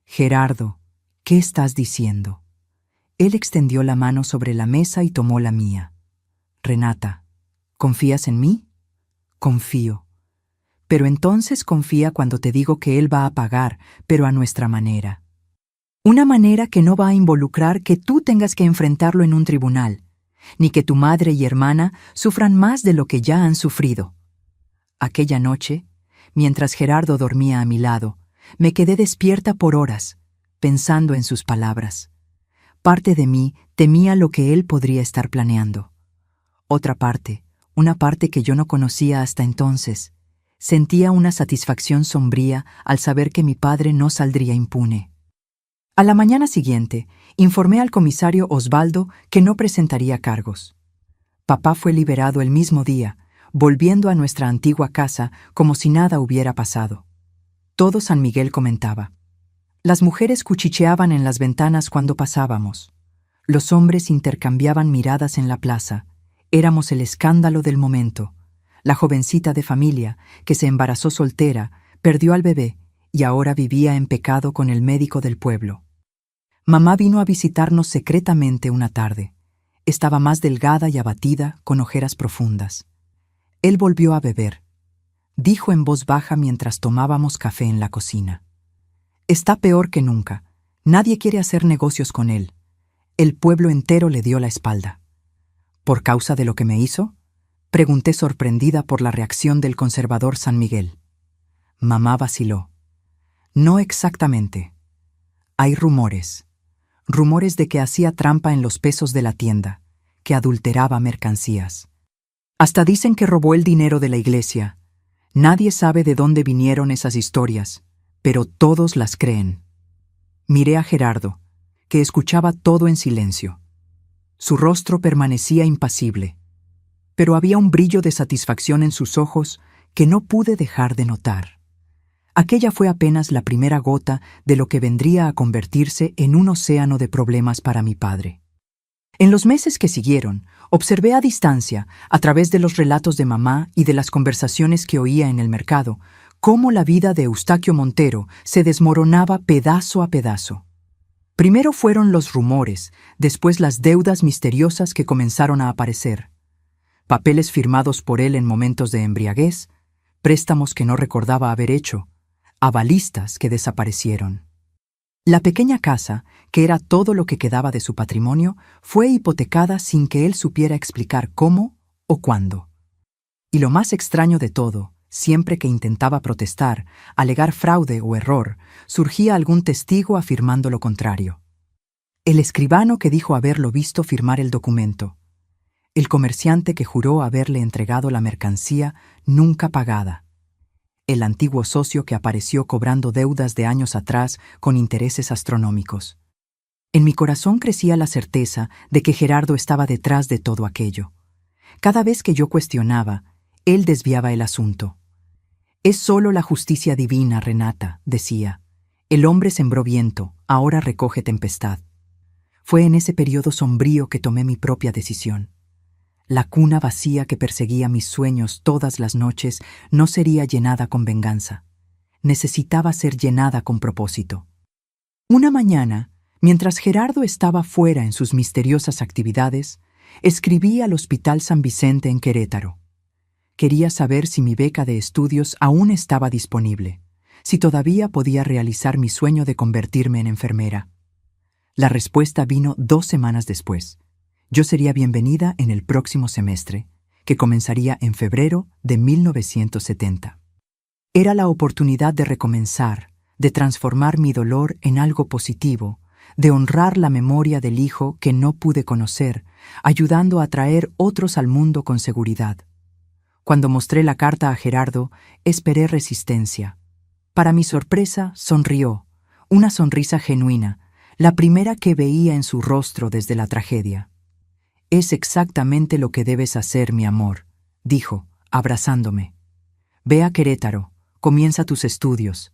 Gerardo, ¿qué estás diciendo? Él extendió la mano sobre la mesa y tomó la mía. Renata, ¿confías en mí? Confío. Pero entonces confía cuando te digo que él va a pagar, pero a nuestra manera. Una manera que no va a involucrar que tú tengas que enfrentarlo en un tribunal, ni que tu madre y hermana sufran más de lo que ya han sufrido. Aquella noche, mientras Gerardo dormía a mi lado, me quedé despierta por horas, pensando en sus palabras. Parte de mí temía lo que él podría estar planeando. Otra parte, una parte que yo no conocía hasta entonces, sentía una satisfacción sombría al saber que mi padre no saldría impune. A la mañana siguiente, informé al comisario Osvaldo que no presentaría cargos. Papá fue liberado el mismo día, volviendo a nuestra antigua casa como si nada hubiera pasado. Todo San Miguel comentaba. Las mujeres cuchicheaban en las ventanas cuando pasábamos. Los hombres intercambiaban miradas en la plaza. Éramos el escándalo del momento. La jovencita de familia, que se embarazó soltera, perdió al bebé y ahora vivía en pecado con el médico del pueblo. Mamá vino a visitarnos secretamente una tarde. Estaba más delgada y abatida, con ojeras profundas. Él volvió a beber. Dijo en voz baja mientras tomábamos café en la cocina. Está peor que nunca. Nadie quiere hacer negocios con él. El pueblo entero le dio la espalda. ¿Por causa de lo que me hizo? Pregunté sorprendida por la reacción del conservador San Miguel. Mamá vaciló. No exactamente. Hay rumores. Rumores de que hacía trampa en los pesos de la tienda, que adulteraba mercancías. Hasta dicen que robó el dinero de la iglesia. Nadie sabe de dónde vinieron esas historias, pero todos las creen. Miré a Gerardo, que escuchaba todo en silencio. Su rostro permanecía impasible, pero había un brillo de satisfacción en sus ojos que no pude dejar de notar. Aquella fue apenas la primera gota de lo que vendría a convertirse en un océano de problemas para mi padre. En los meses que siguieron, observé a distancia, a través de los relatos de mamá y de las conversaciones que oía en el mercado, cómo la vida de Eustaquio Montero se desmoronaba pedazo a pedazo. Primero fueron los rumores, después las deudas misteriosas que comenzaron a aparecer. Papeles firmados por él en momentos de embriaguez, préstamos que no recordaba haber hecho, avalistas que desaparecieron. La pequeña casa, que era todo lo que quedaba de su patrimonio, fue hipotecada sin que él supiera explicar cómo o cuándo. Y lo más extraño de todo, siempre que intentaba protestar, alegar fraude o error, surgía algún testigo afirmando lo contrario. El escribano que dijo haberlo visto firmar el documento. El comerciante que juró haberle entregado la mercancía nunca pagada. El antiguo socio que apareció cobrando deudas de años atrás con intereses astronómicos. En mi corazón crecía la certeza de que Gerardo estaba detrás de todo aquello. Cada vez que yo cuestionaba, él desviaba el asunto. Es solo la justicia divina, Renata, decía. El hombre sembró viento, ahora recoge tempestad. Fue en ese periodo sombrío que tomé mi propia decisión. La cuna vacía que perseguía mis sueños todas las noches no sería llenada con venganza. Necesitaba ser llenada con propósito. Una mañana, mientras Gerardo estaba fuera en sus misteriosas actividades, escribí al Hospital San Vicente en Querétaro. Quería saber si mi beca de estudios aún estaba disponible, si todavía podía realizar mi sueño de convertirme en enfermera. La respuesta vino 2 semanas después. Yo sería bienvenida en el próximo semestre, que comenzaría en febrero de 1970. Era la oportunidad de recomenzar, de transformar mi dolor en algo positivo, de honrar la memoria del hijo que no pude conocer, ayudando a traer otros al mundo con seguridad. Cuando mostré la carta a Gerardo, esperé resistencia. Para mi sorpresa, sonrió, una sonrisa genuina, la primera que veía en su rostro desde la tragedia. «Es exactamente lo que debes hacer, mi amor», dijo, abrazándome. «Ve a Querétaro, comienza tus estudios.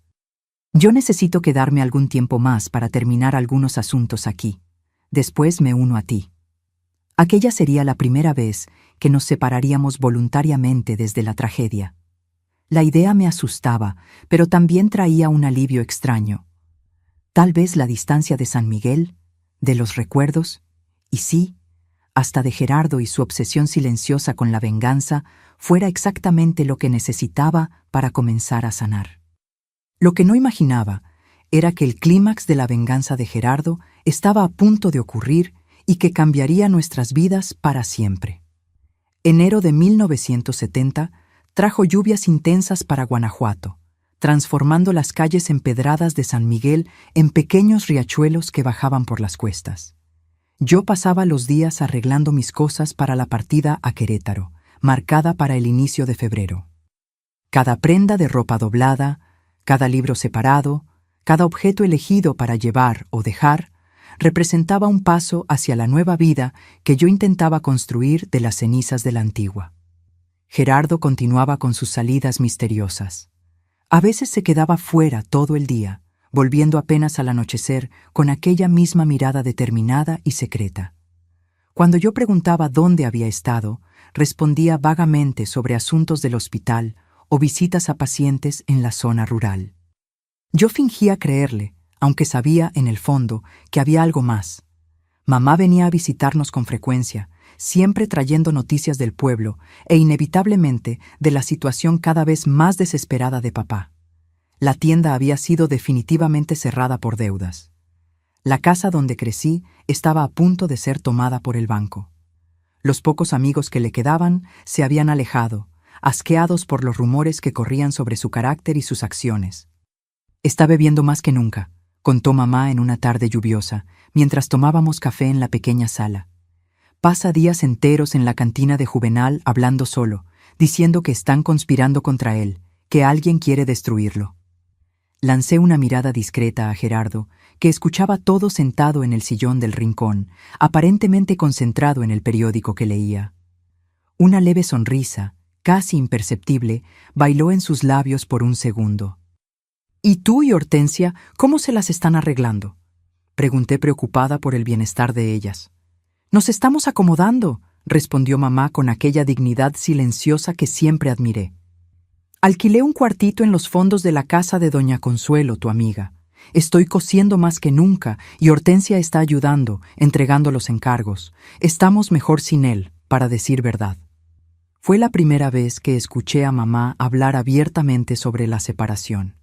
Yo necesito quedarme algún tiempo más para terminar algunos asuntos aquí. Después me uno a ti. Aquella sería la primera vez que nos separaríamos voluntariamente desde la tragedia. La idea me asustaba, pero también traía un alivio extraño. Tal vez la distancia de San Miguel, de los recuerdos, y sí, hasta de Gerardo y su obsesión silenciosa con la venganza, fuera exactamente lo que necesitaba para comenzar a sanar. Lo que no imaginaba era que el clímax de la venganza de Gerardo estaba a punto de ocurrir y que cambiaría nuestras vidas para siempre. Enero de 1970 trajo lluvias intensas para Guanajuato, transformando las calles empedradas de San Miguel en pequeños riachuelos que bajaban por las cuestas. Yo pasaba los días arreglando mis cosas para la partida a Querétaro, marcada para el inicio de febrero. Cada prenda de ropa doblada, cada libro separado, cada objeto elegido para llevar o dejar, representaba un paso hacia la nueva vida que yo intentaba construir de las cenizas de la antigua. Gerardo continuaba con sus salidas misteriosas. A veces se quedaba fuera todo el día, volviendo apenas al anochecer con aquella misma mirada determinada y secreta. Cuando yo preguntaba dónde había estado, respondía vagamente sobre asuntos del hospital o visitas a pacientes en la zona rural. Yo fingía creerle, aunque sabía en el fondo que había algo más. Mamá venía a visitarnos con frecuencia, siempre trayendo noticias del pueblo e inevitablemente de la situación cada vez más desesperada de papá. La tienda había sido definitivamente cerrada por deudas. La casa donde crecí estaba a punto de ser tomada por el banco. Los pocos amigos que le quedaban se habían alejado, asqueados por los rumores que corrían sobre su carácter y sus acciones. «Está bebiendo más que nunca», contó mamá en una tarde lluviosa, mientras tomábamos café en la pequeña sala. «Pasa días enteros en la cantina de Juvenal hablando solo, diciendo que están conspirando contra él, que alguien quiere destruirlo». Lancé una mirada discreta a Gerardo, que escuchaba todo sentado en el sillón del rincón, aparentemente concentrado en el periódico que leía. Una leve sonrisa, casi imperceptible, bailó en sus labios por un segundo. «¿Y tú y Hortensia, cómo se las están arreglando?», pregunté preocupada por el bienestar de ellas. «Nos estamos acomodando», respondió mamá con aquella dignidad silenciosa que siempre admiré. «Alquilé un cuartito en los fondos de la casa de doña Consuelo, tu amiga. Estoy cosiendo más que nunca y Hortensia está ayudando, entregando los encargos. Estamos mejor sin él, para decir verdad». Fue la primera vez que escuché a mamá hablar abiertamente sobre la separación.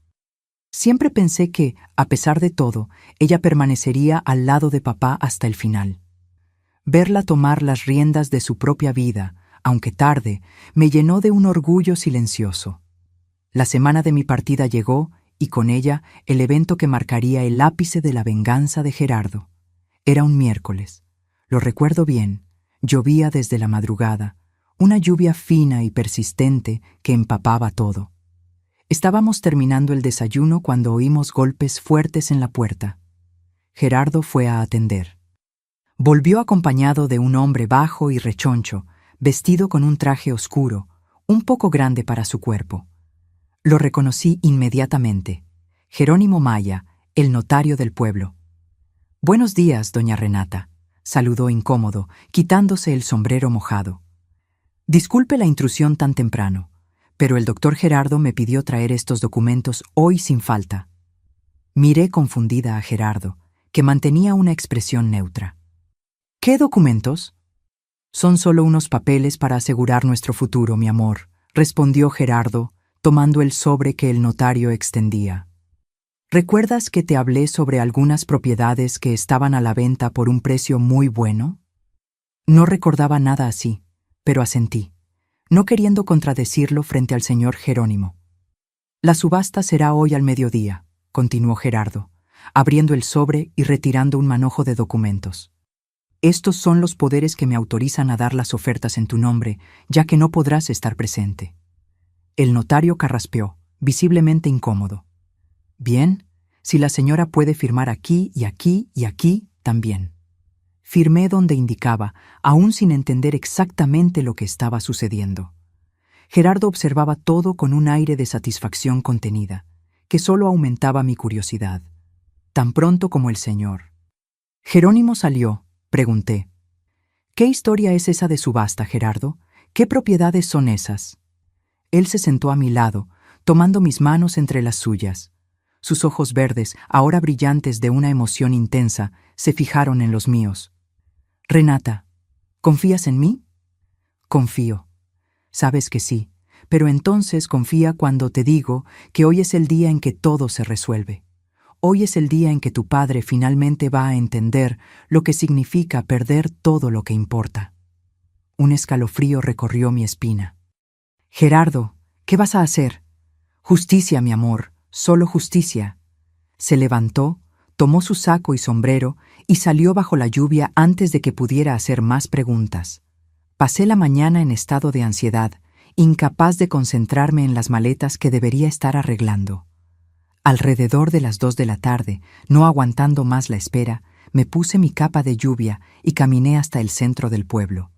Siempre pensé que, a pesar de todo, ella permanecería al lado de papá hasta el final. Verla tomar las riendas de su propia vida, aunque tarde, me llenó de un orgullo silencioso. La semana de mi partida llegó, y con ella el evento que marcaría el ápice de la venganza de Gerardo. Era un miércoles. Lo recuerdo bien. Llovía desde la madrugada, una lluvia fina y persistente que empapaba todo. Estábamos terminando el desayuno cuando oímos golpes fuertes en la puerta. Gerardo fue a atender. Volvió acompañado de un hombre bajo y rechoncho, vestido con un traje oscuro, un poco grande para su cuerpo. Lo reconocí inmediatamente. Jerónimo Maya, el notario del pueblo. «Buenos días, doña Renata», saludó incómodo, quitándose el sombrero mojado. «Disculpe la intrusión tan temprano, pero el doctor Gerardo me pidió traer estos documentos hoy sin falta». Miré confundida a Gerardo, que mantenía una expresión neutra. «¿Qué documentos?». «Son solo unos papeles para asegurar nuestro futuro, mi amor», respondió Gerardo, tomando el sobre que el notario extendía. «¿Recuerdas que te hablé sobre algunas propiedades que estaban a la venta por un precio muy bueno?». No recordaba nada así, pero asentí, no queriendo contradecirlo frente al señor Jerónimo. «La subasta será hoy al mediodía», continuó Gerardo, abriendo el sobre y retirando un manojo de documentos. «Estos son los poderes que me autorizan a dar las ofertas en tu nombre, ya que no podrás estar presente». El notario carraspeó, visiblemente incómodo. «Bien, si la señora puede firmar aquí y aquí y aquí, también». Firmé donde indicaba, aún sin entender exactamente lo que estaba sucediendo. Gerardo observaba todo con un aire de satisfacción contenida, que solo aumentaba mi curiosidad. Tan pronto como el señor Jerónimo salió, pregunté. ¿Qué historia es esa de subasta, Gerardo? ¿Qué propiedades son esas? Él se sentó a mi lado, tomando mis manos entre las suyas. Sus ojos verdes, ahora brillantes de una emoción intensa, se fijaron en los míos. Renata, ¿confías en mí? Confío. Sabes que sí, pero entonces confía cuando te digo que hoy es el día en que todo se resuelve. Hoy es el día en que tu padre finalmente va a entender lo que significa perder todo lo que importa. Un escalofrío recorrió mi espina. Gerardo, ¿qué vas a hacer? Justicia, mi amor, solo justicia. Se levantó, tomó su saco y sombrero y salió bajo la lluvia antes de que pudiera hacer más preguntas. Pasé la mañana en estado de ansiedad, incapaz de concentrarme en las maletas que debería estar arreglando. Alrededor de las 2 de la tarde, no aguantando más la espera, me puse mi capa de lluvia y caminé hasta el centro del pueblo.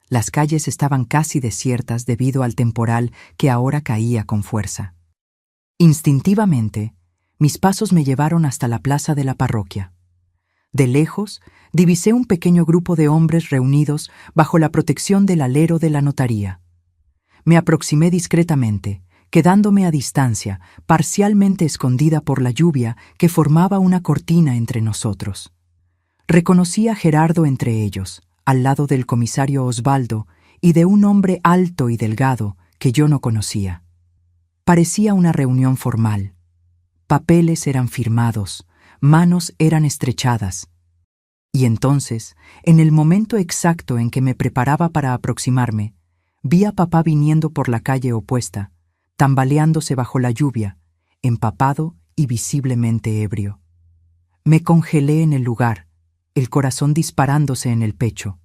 Las calles estaban casi desiertas debido al temporal que ahora caía con fuerza. Instintivamente, mis pasos me llevaron hasta la plaza de la parroquia. De lejos, divisé un pequeño grupo de hombres reunidos bajo la protección del alero de la notaría. Me aproximé discretamente, quedándome a distancia, parcialmente escondida por la lluvia que formaba una cortina entre nosotros. Reconocí a Gerardo entre ellos, al lado del comisario Osvaldo y de un hombre alto y delgado que yo no conocía. Parecía una reunión formal. Papeles eran firmados, manos eran estrechadas. Y entonces, en el momento exacto en que me preparaba para aproximarme, vi a papá viniendo por la calle opuesta, tambaleándose bajo la lluvia, empapado y visiblemente ebrio. Me congelé en el lugar, el corazón disparándose en el pecho.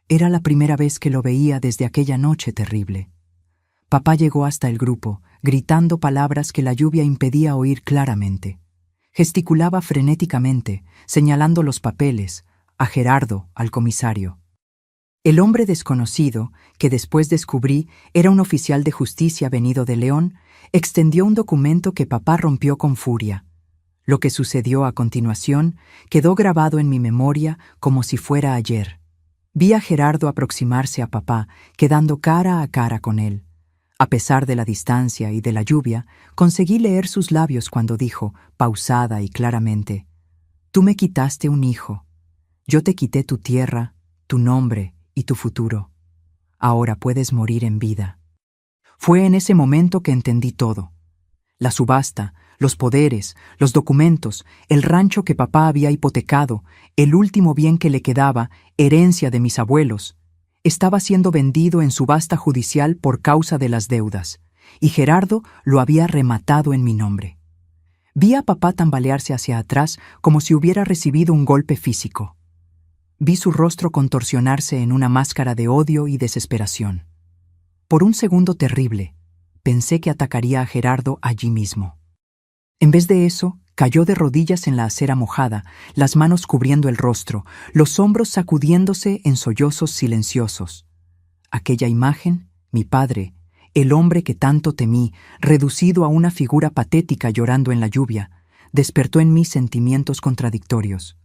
Era la primera vez que lo veía desde aquella noche terrible. Papá llegó hasta el grupo, gritando palabras que la lluvia impedía oír claramente. Gesticulaba frenéticamente, señalando los papeles, a Gerardo, al comisario. El hombre desconocido, que después descubrí era un oficial de justicia venido de León, extendió un documento que papá rompió con furia. Lo que sucedió a continuación quedó grabado en mi memoria como si fuera ayer. Vi a Gerardo aproximarse a papá, quedando cara a cara con él. A pesar de la distancia y de la lluvia, conseguí leer sus labios cuando dijo, pausada y claramente, «Tú me quitaste un hijo. Yo te quité tu tierra, tu nombre y tu futuro. Ahora puedes morir en vida». Fue en ese momento que entendí todo. La subasta, los poderes, los documentos, el rancho que papá había hipotecado, el último bien que le quedaba, herencia de mis abuelos, estaba siendo vendido en subasta judicial por causa de las deudas, y Gerardo lo había rematado en mi nombre. Vi a papá tambalearse hacia atrás como si hubiera recibido un golpe físico. Vi su rostro contorsionarse en una máscara de odio y desesperación. Por un segundo terrible, pensé que atacaría a Gerardo allí mismo. En vez de eso, cayó de rodillas en la acera mojada, las manos cubriendo el rostro, los hombros sacudiéndose en sollozos silenciosos. Aquella imagen, mi padre, el hombre que tanto temí, reducido a una figura patética llorando en la lluvia, despertó en mí sentimientos contradictorios.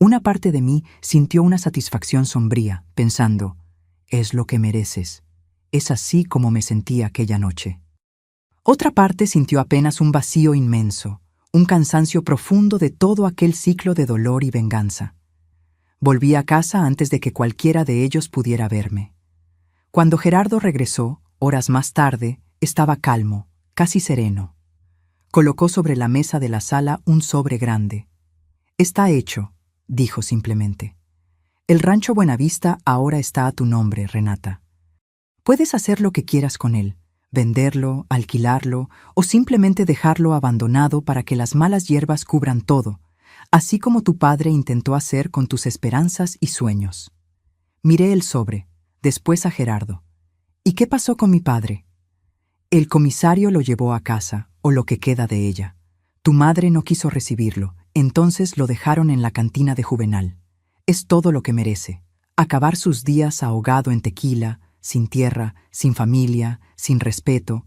Una parte de mí sintió una satisfacción sombría, pensando, «Es lo que mereces». Es así como me sentí aquella noche. Otra parte sintió apenas un vacío inmenso, un cansancio profundo de todo aquel ciclo de dolor y venganza. Volví a casa antes de que cualquiera de ellos pudiera verme. Cuando Gerardo regresó, horas más tarde, estaba calmo, casi sereno. Colocó sobre la mesa de la sala un sobre grande. «Está hecho», dijo simplemente. «El rancho Buenavista ahora está a tu nombre, Renata. Puedes hacer lo que quieras con él, venderlo, alquilarlo o simplemente dejarlo abandonado para que las malas hierbas cubran todo, así como tu padre intentó hacer con tus esperanzas y sueños». Miré el sobre, después a Gerardo. «¿Y qué pasó con mi padre?» «El comisario lo llevó a casa, o lo que queda de ella. Tu madre no quiso recibirlo, entonces lo dejaron en la cantina de Juvenal. Es todo lo que merece. Acabar sus días ahogado en tequila, sin tierra, sin familia, sin respeto.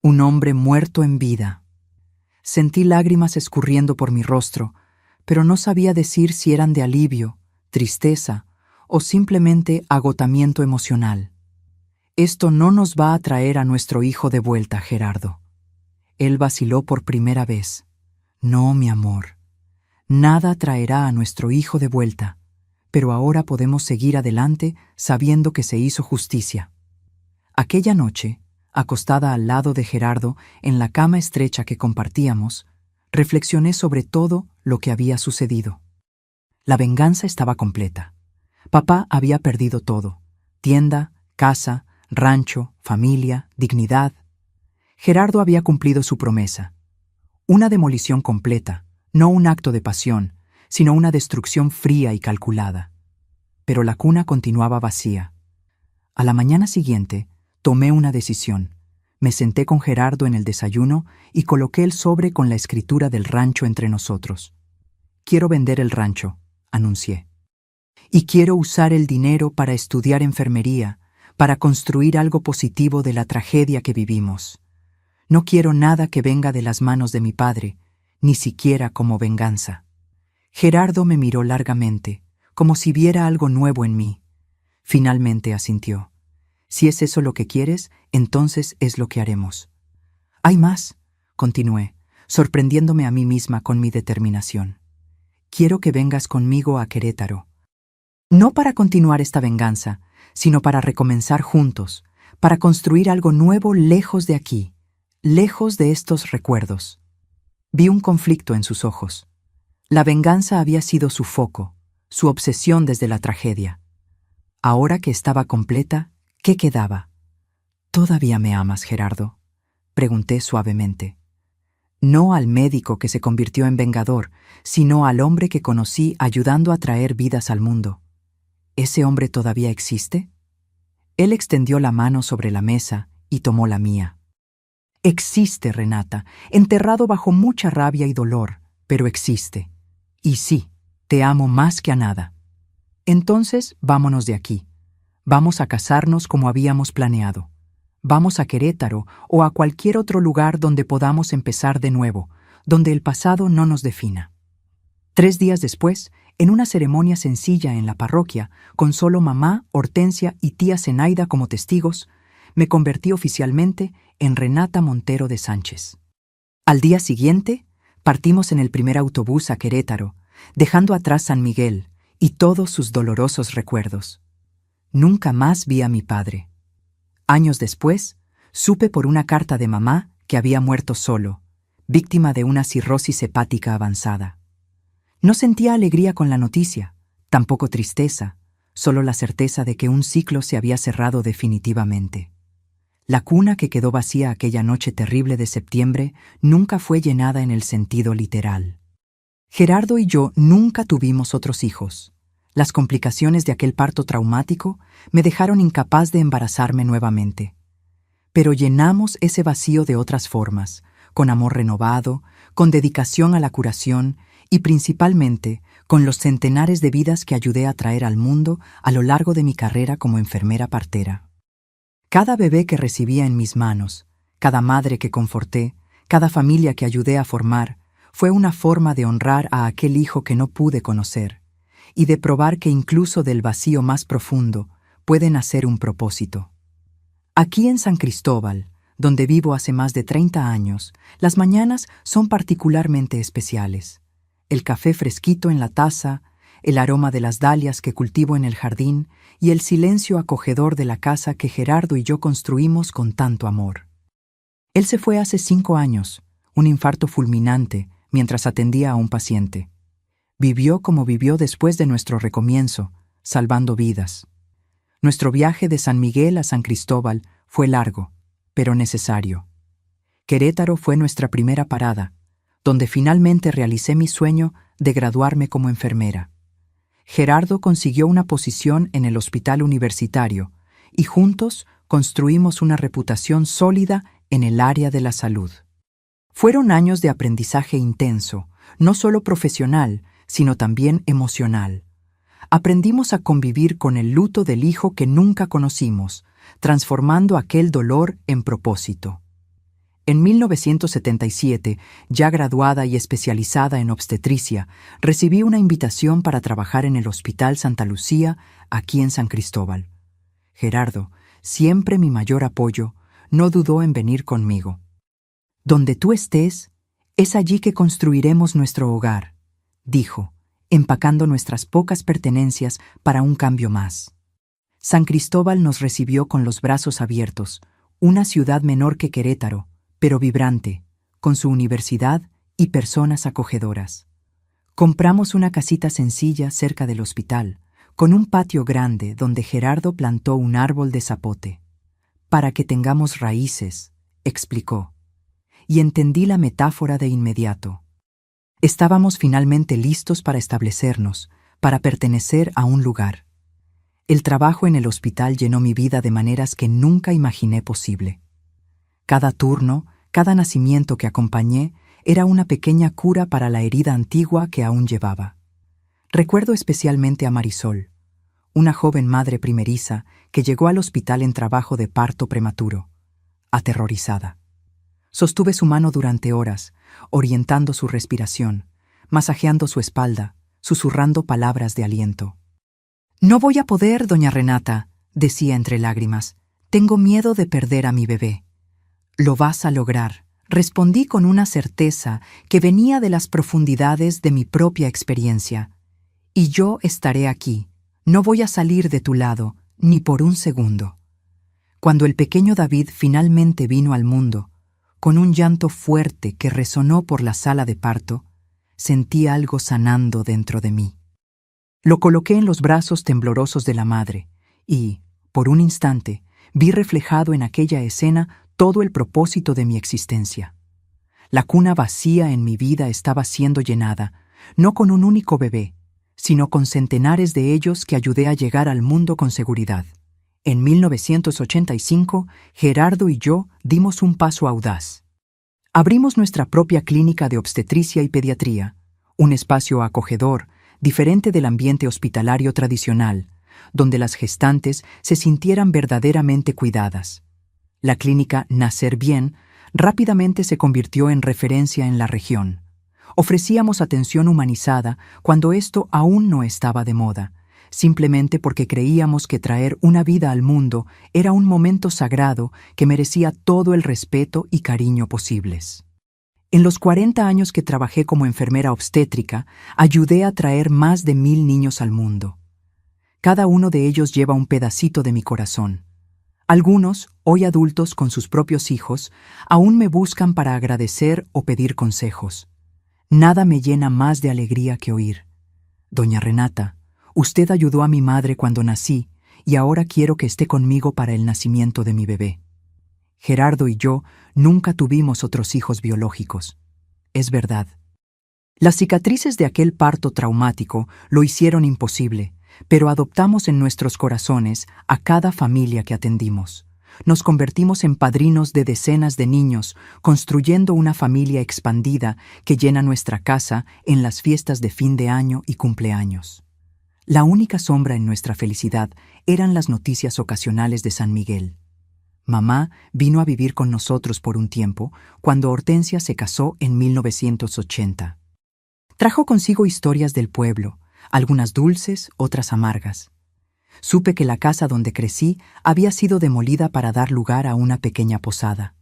Un hombre muerto en vida». Sentí lágrimas escurriendo por mi rostro, pero no sabía decir si eran de alivio, tristeza o simplemente agotamiento emocional. Esto no nos va a traer a nuestro hijo de vuelta, Gerardo. Él vaciló por primera vez. No, mi amor. Nada traerá a nuestro hijo de vuelta, pero ahora podemos seguir adelante sabiendo que se hizo justicia. Aquella noche, acostada al lado de Gerardo en la cama estrecha que compartíamos, reflexioné sobre todo lo que había sucedido. La venganza estaba completa. Papá había perdido todo: tienda, casa, rancho, familia, dignidad. Gerardo había cumplido su promesa. Una demolición completa, no un acto de pasión, sino una destrucción fría y calculada. Pero la cuna continuaba vacía. A la mañana siguiente, tomé una decisión. Me senté con Gerardo en el desayuno y coloqué el sobre con la escritura del rancho entre nosotros. «Quiero vender el rancho», anuncié. «Y quiero usar el dinero para estudiar enfermería, para construir algo positivo de la tragedia que vivimos. No quiero nada que venga de las manos de mi padre, ni siquiera como venganza». Gerardo me miró largamente, como si viera algo nuevo en mí. Finalmente asintió. «Si es eso lo que quieres, entonces es lo que haremos». «Hay más», continué, sorprendiéndome a mí misma con mi determinación. «Quiero que vengas conmigo a Querétaro. No para continuar esta venganza, sino para recomenzar juntos, para construir algo nuevo lejos de aquí, lejos de estos recuerdos». Vi un conflicto en sus ojos. La venganza había sido su foco, su obsesión desde la tragedia. Ahora que estaba completa, ¿qué quedaba? «¿Todavía me amas, Gerardo?», pregunté suavemente. No al médico que se convirtió en vengador, sino al hombre que conocí ayudando a traer vidas al mundo. ¿Ese hombre todavía existe? Él extendió la mano sobre la mesa y tomó la mía. «Existe, Renata, enterrado bajo mucha rabia y dolor, pero existe. Y sí, te amo más que a nada. Entonces, vámonos de aquí. Vamos a casarnos como habíamos planeado. Vamos a Querétaro o a cualquier otro lugar donde podamos empezar de nuevo, donde el pasado no nos defina». 3 días después, en una ceremonia sencilla en la parroquia, con solo mamá, Hortensia y tía Zenaida como testigos, me convertí oficialmente en Renata Montero de Sánchez. Al día siguiente, partimos en el primer autobús a Querétaro, dejando atrás San Miguel y todos sus dolorosos recuerdos. Nunca más vi a mi padre. Años después, supe por una carta de mamá que había muerto solo, víctima de una cirrosis hepática avanzada. No sentía alegría con la noticia, tampoco tristeza, solo la certeza de que un ciclo se había cerrado definitivamente. La cuna que quedó vacía aquella noche terrible de septiembre nunca fue llenada en el sentido literal. Gerardo y yo nunca tuvimos otros hijos. Las complicaciones de aquel parto traumático me dejaron incapaz de embarazarme nuevamente. Pero llenamos ese vacío de otras formas, con amor renovado, con dedicación a la curación y principalmente con los centenares de vidas que ayudé a traer al mundo a lo largo de mi carrera como enfermera partera. Cada bebé que recibía en mis manos, cada madre que conforté, cada familia que ayudé a formar, fue una forma de honrar a aquel hijo que no pude conocer y de probar que incluso del vacío más profundo puede nacer un propósito. Aquí en San Cristóbal, donde vivo hace más de 30 años, las mañanas son particularmente especiales. El café fresquito en la taza, el aroma de las dalias que cultivo en el jardín y el silencio acogedor de la casa que Gerardo y yo construimos con tanto amor. Él se fue hace 5 años, un infarto fulminante, mientras atendía a un paciente. Vivió como vivió después de nuestro recomienzo, salvando vidas. Nuestro viaje de San Miguel a San Cristóbal fue largo, pero necesario. Querétaro fue nuestra primera parada, donde finalmente realicé mi sueño de graduarme como enfermera. Gerardo consiguió una posición en el hospital universitario y juntos construimos una reputación sólida en el área de la salud. Fueron años de aprendizaje intenso, no solo profesional, sino también emocional. Aprendimos a convivir con el luto del hijo que nunca conocimos, transformando aquel dolor en propósito. En 1977, ya graduada y especializada en obstetricia, recibí una invitación para trabajar en el Hospital Santa Lucía, aquí en San Cristóbal. Gerardo, siempre mi mayor apoyo, no dudó en venir conmigo. Donde tú estés, es allí que construiremos nuestro hogar, dijo, empacando nuestras pocas pertenencias para un cambio más. San Cristóbal nos recibió con los brazos abiertos, una ciudad menor que Querétaro, pero vibrante, con su universidad y personas acogedoras. Compramos una casita sencilla cerca del hospital, con un patio grande donde Gerardo plantó un árbol de zapote. Para que tengamos raíces, explicó. Y entendí la metáfora de inmediato. Estábamos finalmente listos para establecernos, para pertenecer a un lugar. El trabajo en el hospital llenó mi vida de maneras que nunca imaginé posible. Cada turno, cada nacimiento que acompañé, era una pequeña cura para la herida antigua que aún llevaba. Recuerdo especialmente a Marisol, una joven madre primeriza que llegó al hospital en trabajo de parto prematuro, aterrorizada. Sostuve su mano durante horas, orientando su respiración, masajeando su espalda, susurrando palabras de aliento. «No voy a poder, doña Renata», decía entre lágrimas. «Tengo miedo de perder a mi bebé». «Lo vas a lograr», respondí con una certeza que venía de las profundidades de mi propia experiencia. «Y yo estaré aquí. No voy a salir de tu lado, ni por un segundo». Cuando el pequeño David finalmente vino al mundo, con un llanto fuerte que resonó por la sala de parto, sentí algo sanando dentro de mí. Lo coloqué en los brazos temblorosos de la madre y, por un instante, vi reflejado en aquella escena todo el propósito de mi existencia. La cuna vacía en mi vida estaba siendo llenada, no con un único bebé, sino con centenares de ellos que ayudé a llegar al mundo con seguridad. En 1985, Gerardo y yo dimos un paso audaz. Abrimos nuestra propia clínica de obstetricia y pediatría, un espacio acogedor, diferente del ambiente hospitalario tradicional, donde las gestantes se sintieran verdaderamente cuidadas. La clínica Nacer Bien rápidamente se convirtió en referencia en la región. Ofrecíamos atención humanizada cuando esto aún no estaba de moda, simplemente porque creíamos que traer una vida al mundo era un momento sagrado que merecía todo el respeto y cariño posibles. En los 40 años que trabajé como enfermera obstétrica, ayudé a traer más de 1000 niños al mundo. Cada uno de ellos lleva un pedacito de mi corazón. Algunos, hoy adultos con sus propios hijos, aún me buscan para agradecer o pedir consejos. Nada me llena más de alegría que oír: «Doña Renata, usted ayudó a mi madre cuando nací y ahora quiero que esté conmigo para el nacimiento de mi bebé». Gerardo y yo nunca tuvimos otros hijos biológicos. Es verdad. Las cicatrices de aquel parto traumático lo hicieron imposible, pero adoptamos en nuestros corazones a cada familia que atendimos. Nos convertimos en padrinos de decenas de niños, construyendo una familia expandida que llena nuestra casa en las fiestas de fin de año y cumpleaños. La única sombra en nuestra felicidad eran las noticias ocasionales de San Miguel. Mamá vino a vivir con nosotros por un tiempo cuando Hortensia se casó en 1980. Trajo consigo historias del pueblo, algunas dulces, otras amargas. Supe que la casa donde crecí había sido demolida para dar lugar a una pequeña posada.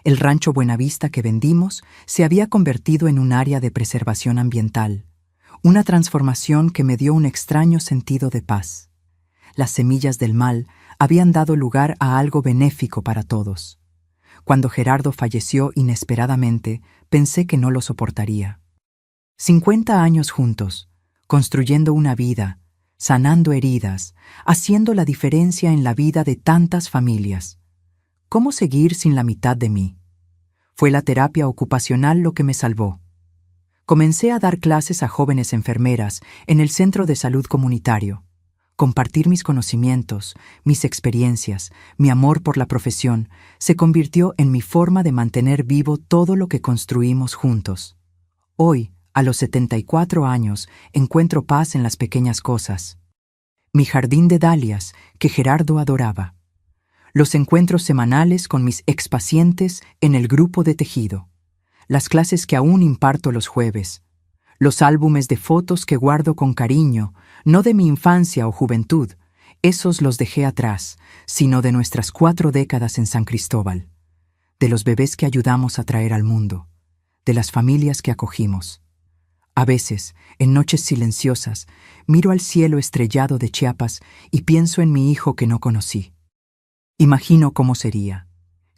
El rancho Buenavista que vendimos se había convertido en un área de preservación ambiental, una transformación que me dio un extraño sentido de paz. Las semillas del mal habían dado lugar a algo benéfico para todos. Cuando Gerardo falleció inesperadamente, pensé que no lo soportaría. 50 años juntos, construyendo una vida, sanando heridas, haciendo la diferencia en la vida de tantas familias. ¿Cómo seguir sin la mitad de mí? Fue la terapia ocupacional lo que me salvó. Comencé a dar clases a jóvenes enfermeras en el centro de salud comunitario. Compartir mis conocimientos, mis experiencias, mi amor por la profesión, se convirtió en mi forma de mantener vivo todo lo que construimos juntos. Hoy, a los 74 años, encuentro paz en las pequeñas cosas. Mi jardín de dalias, que Gerardo adoraba. los encuentros semanales con mis expacientes en el grupo de tejido, las clases que aún imparto los jueves, los álbumes de fotos que guardo con cariño, no de mi infancia o juventud, esos los dejé atrás, sino de nuestras 4 décadas en San Cristóbal, de los bebés que ayudamos a traer al mundo, de las familias que acogimos. A veces, en noches silenciosas, miro al cielo estrellado de Chiapas y pienso en mi hijo que no conocí. Imagino cómo sería,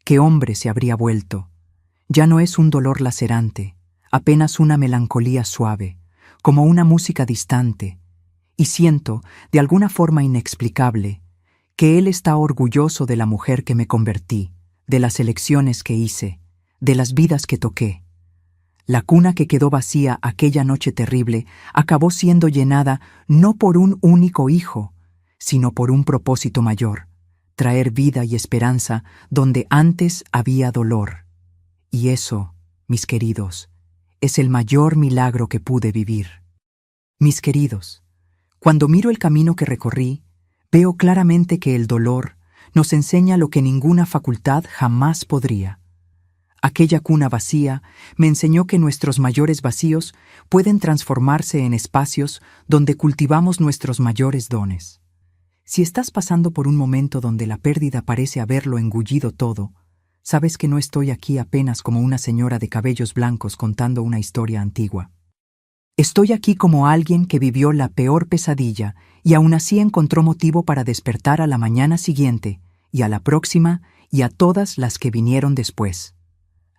qué hombre se habría vuelto. Ya no es un dolor lacerante, apenas una melancolía suave, como una música distante, y siento, de alguna forma inexplicable, que él está orgulloso de la mujer que me convertí, de las elecciones que hice, de las vidas que toqué. La cuna que quedó vacía aquella noche terrible acabó siendo llenada no por un único hijo, sino por un propósito mayor, traer vida y esperanza donde antes había dolor. Y eso, mis queridos, es el mayor milagro que pude vivir. Mis queridos, cuando miro el camino que recorrí, veo claramente que el dolor nos enseña lo que ninguna facultad jamás podría. Aquella cuna vacía me enseñó que nuestros mayores vacíos pueden transformarse en espacios donde cultivamos nuestros mayores dones. Si estás pasando por un momento donde la pérdida parece haberlo engullido todo, sabes que no estoy aquí apenas como una señora de cabellos blancos contando una historia antigua. Estoy aquí como alguien que vivió la peor pesadilla y aún así encontró motivo para despertar a la mañana siguiente, y a la próxima, y a todas las que vinieron después.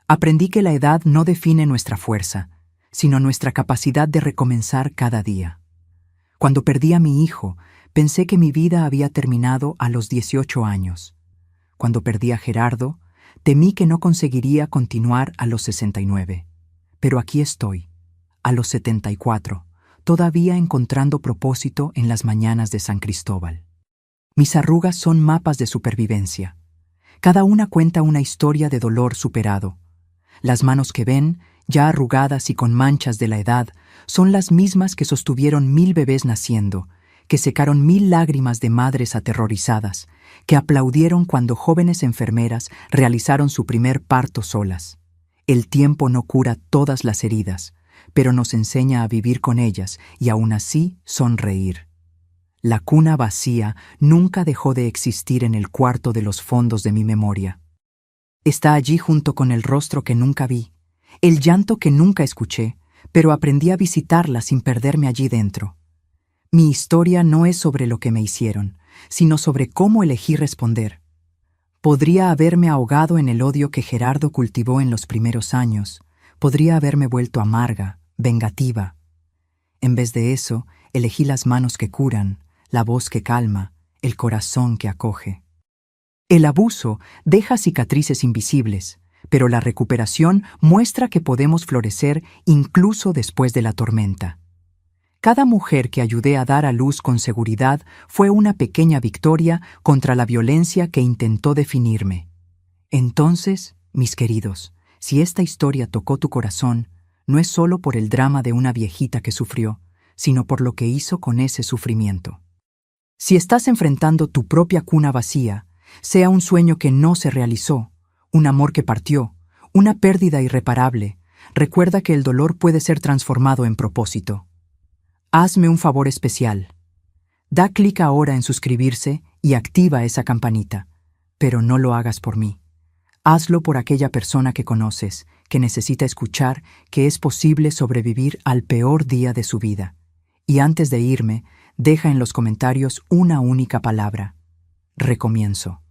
Aprendí que la edad no define nuestra fuerza, sino nuestra capacidad de recomenzar cada día. Cuando perdí a mi hijo, pensé que mi vida había terminado a los 18 años. Cuando perdí a Gerardo, temí que no conseguiría continuar a los 69. Pero aquí estoy, a los 74, todavía encontrando propósito en las mañanas de San Cristóbal. Mis arrugas son mapas de supervivencia. Cada una cuenta una historia de dolor superado. Las manos que ven, ya arrugadas y con manchas de la edad, son las mismas que sostuvieron 1000 bebés naciendo, que secaron 1000 lágrimas de madres aterrorizadas, que aplaudieron cuando jóvenes enfermeras realizaron su primer parto solas. El tiempo no cura todas las heridas, pero nos enseña a vivir con ellas y aún así sonreír. La cuna vacía nunca dejó de existir en el cuarto de los fondos de mi memoria. Está allí junto con el rostro que nunca vi, el llanto que nunca escuché, pero aprendí a visitarla sin perderme allí dentro. Mi historia no es sobre lo que me hicieron, sino sobre cómo elegí responder. Podría haberme ahogado en el odio que Gerardo cultivó en los primeros años, podría haberme vuelto amarga, vengativa. En vez de eso, elegí las manos que curan, la voz que calma, el corazón que acoge. El abuso deja cicatrices invisibles, pero la recuperación muestra que podemos florecer incluso después de la tormenta. Cada mujer que ayudé a dar a luz con seguridad fue una pequeña victoria contra la violencia que intentó definirme. Entonces, mis queridos, si esta historia tocó tu corazón, no es solo por el drama de una viejita que sufrió, sino por lo que hizo con ese sufrimiento. Si estás enfrentando tu propia cuna vacía, sea un sueño que no se realizó, un amor que partió, una pérdida irreparable, recuerda que el dolor puede ser transformado en propósito. Hazme un favor especial. Da clic ahora en suscribirse y activa esa campanita, pero no lo hagas por mí. Hazlo por aquella persona que conoces, que necesita escuchar que es posible sobrevivir al peor día de su vida. Y antes de irme, deja en los comentarios una única palabra: recomienzo.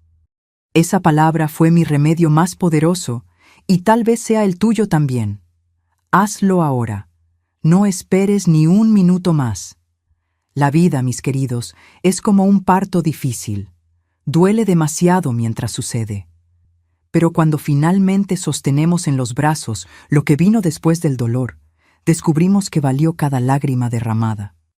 Esa palabra fue mi remedio más poderoso y tal vez sea el tuyo también. Hazlo ahora. No esperes ni un minuto más. La vida, mis queridos, es como un parto difícil. Duele demasiado mientras sucede. Pero cuando finalmente sostenemos en los brazos lo que vino después del dolor, descubrimos que valió cada lágrima derramada.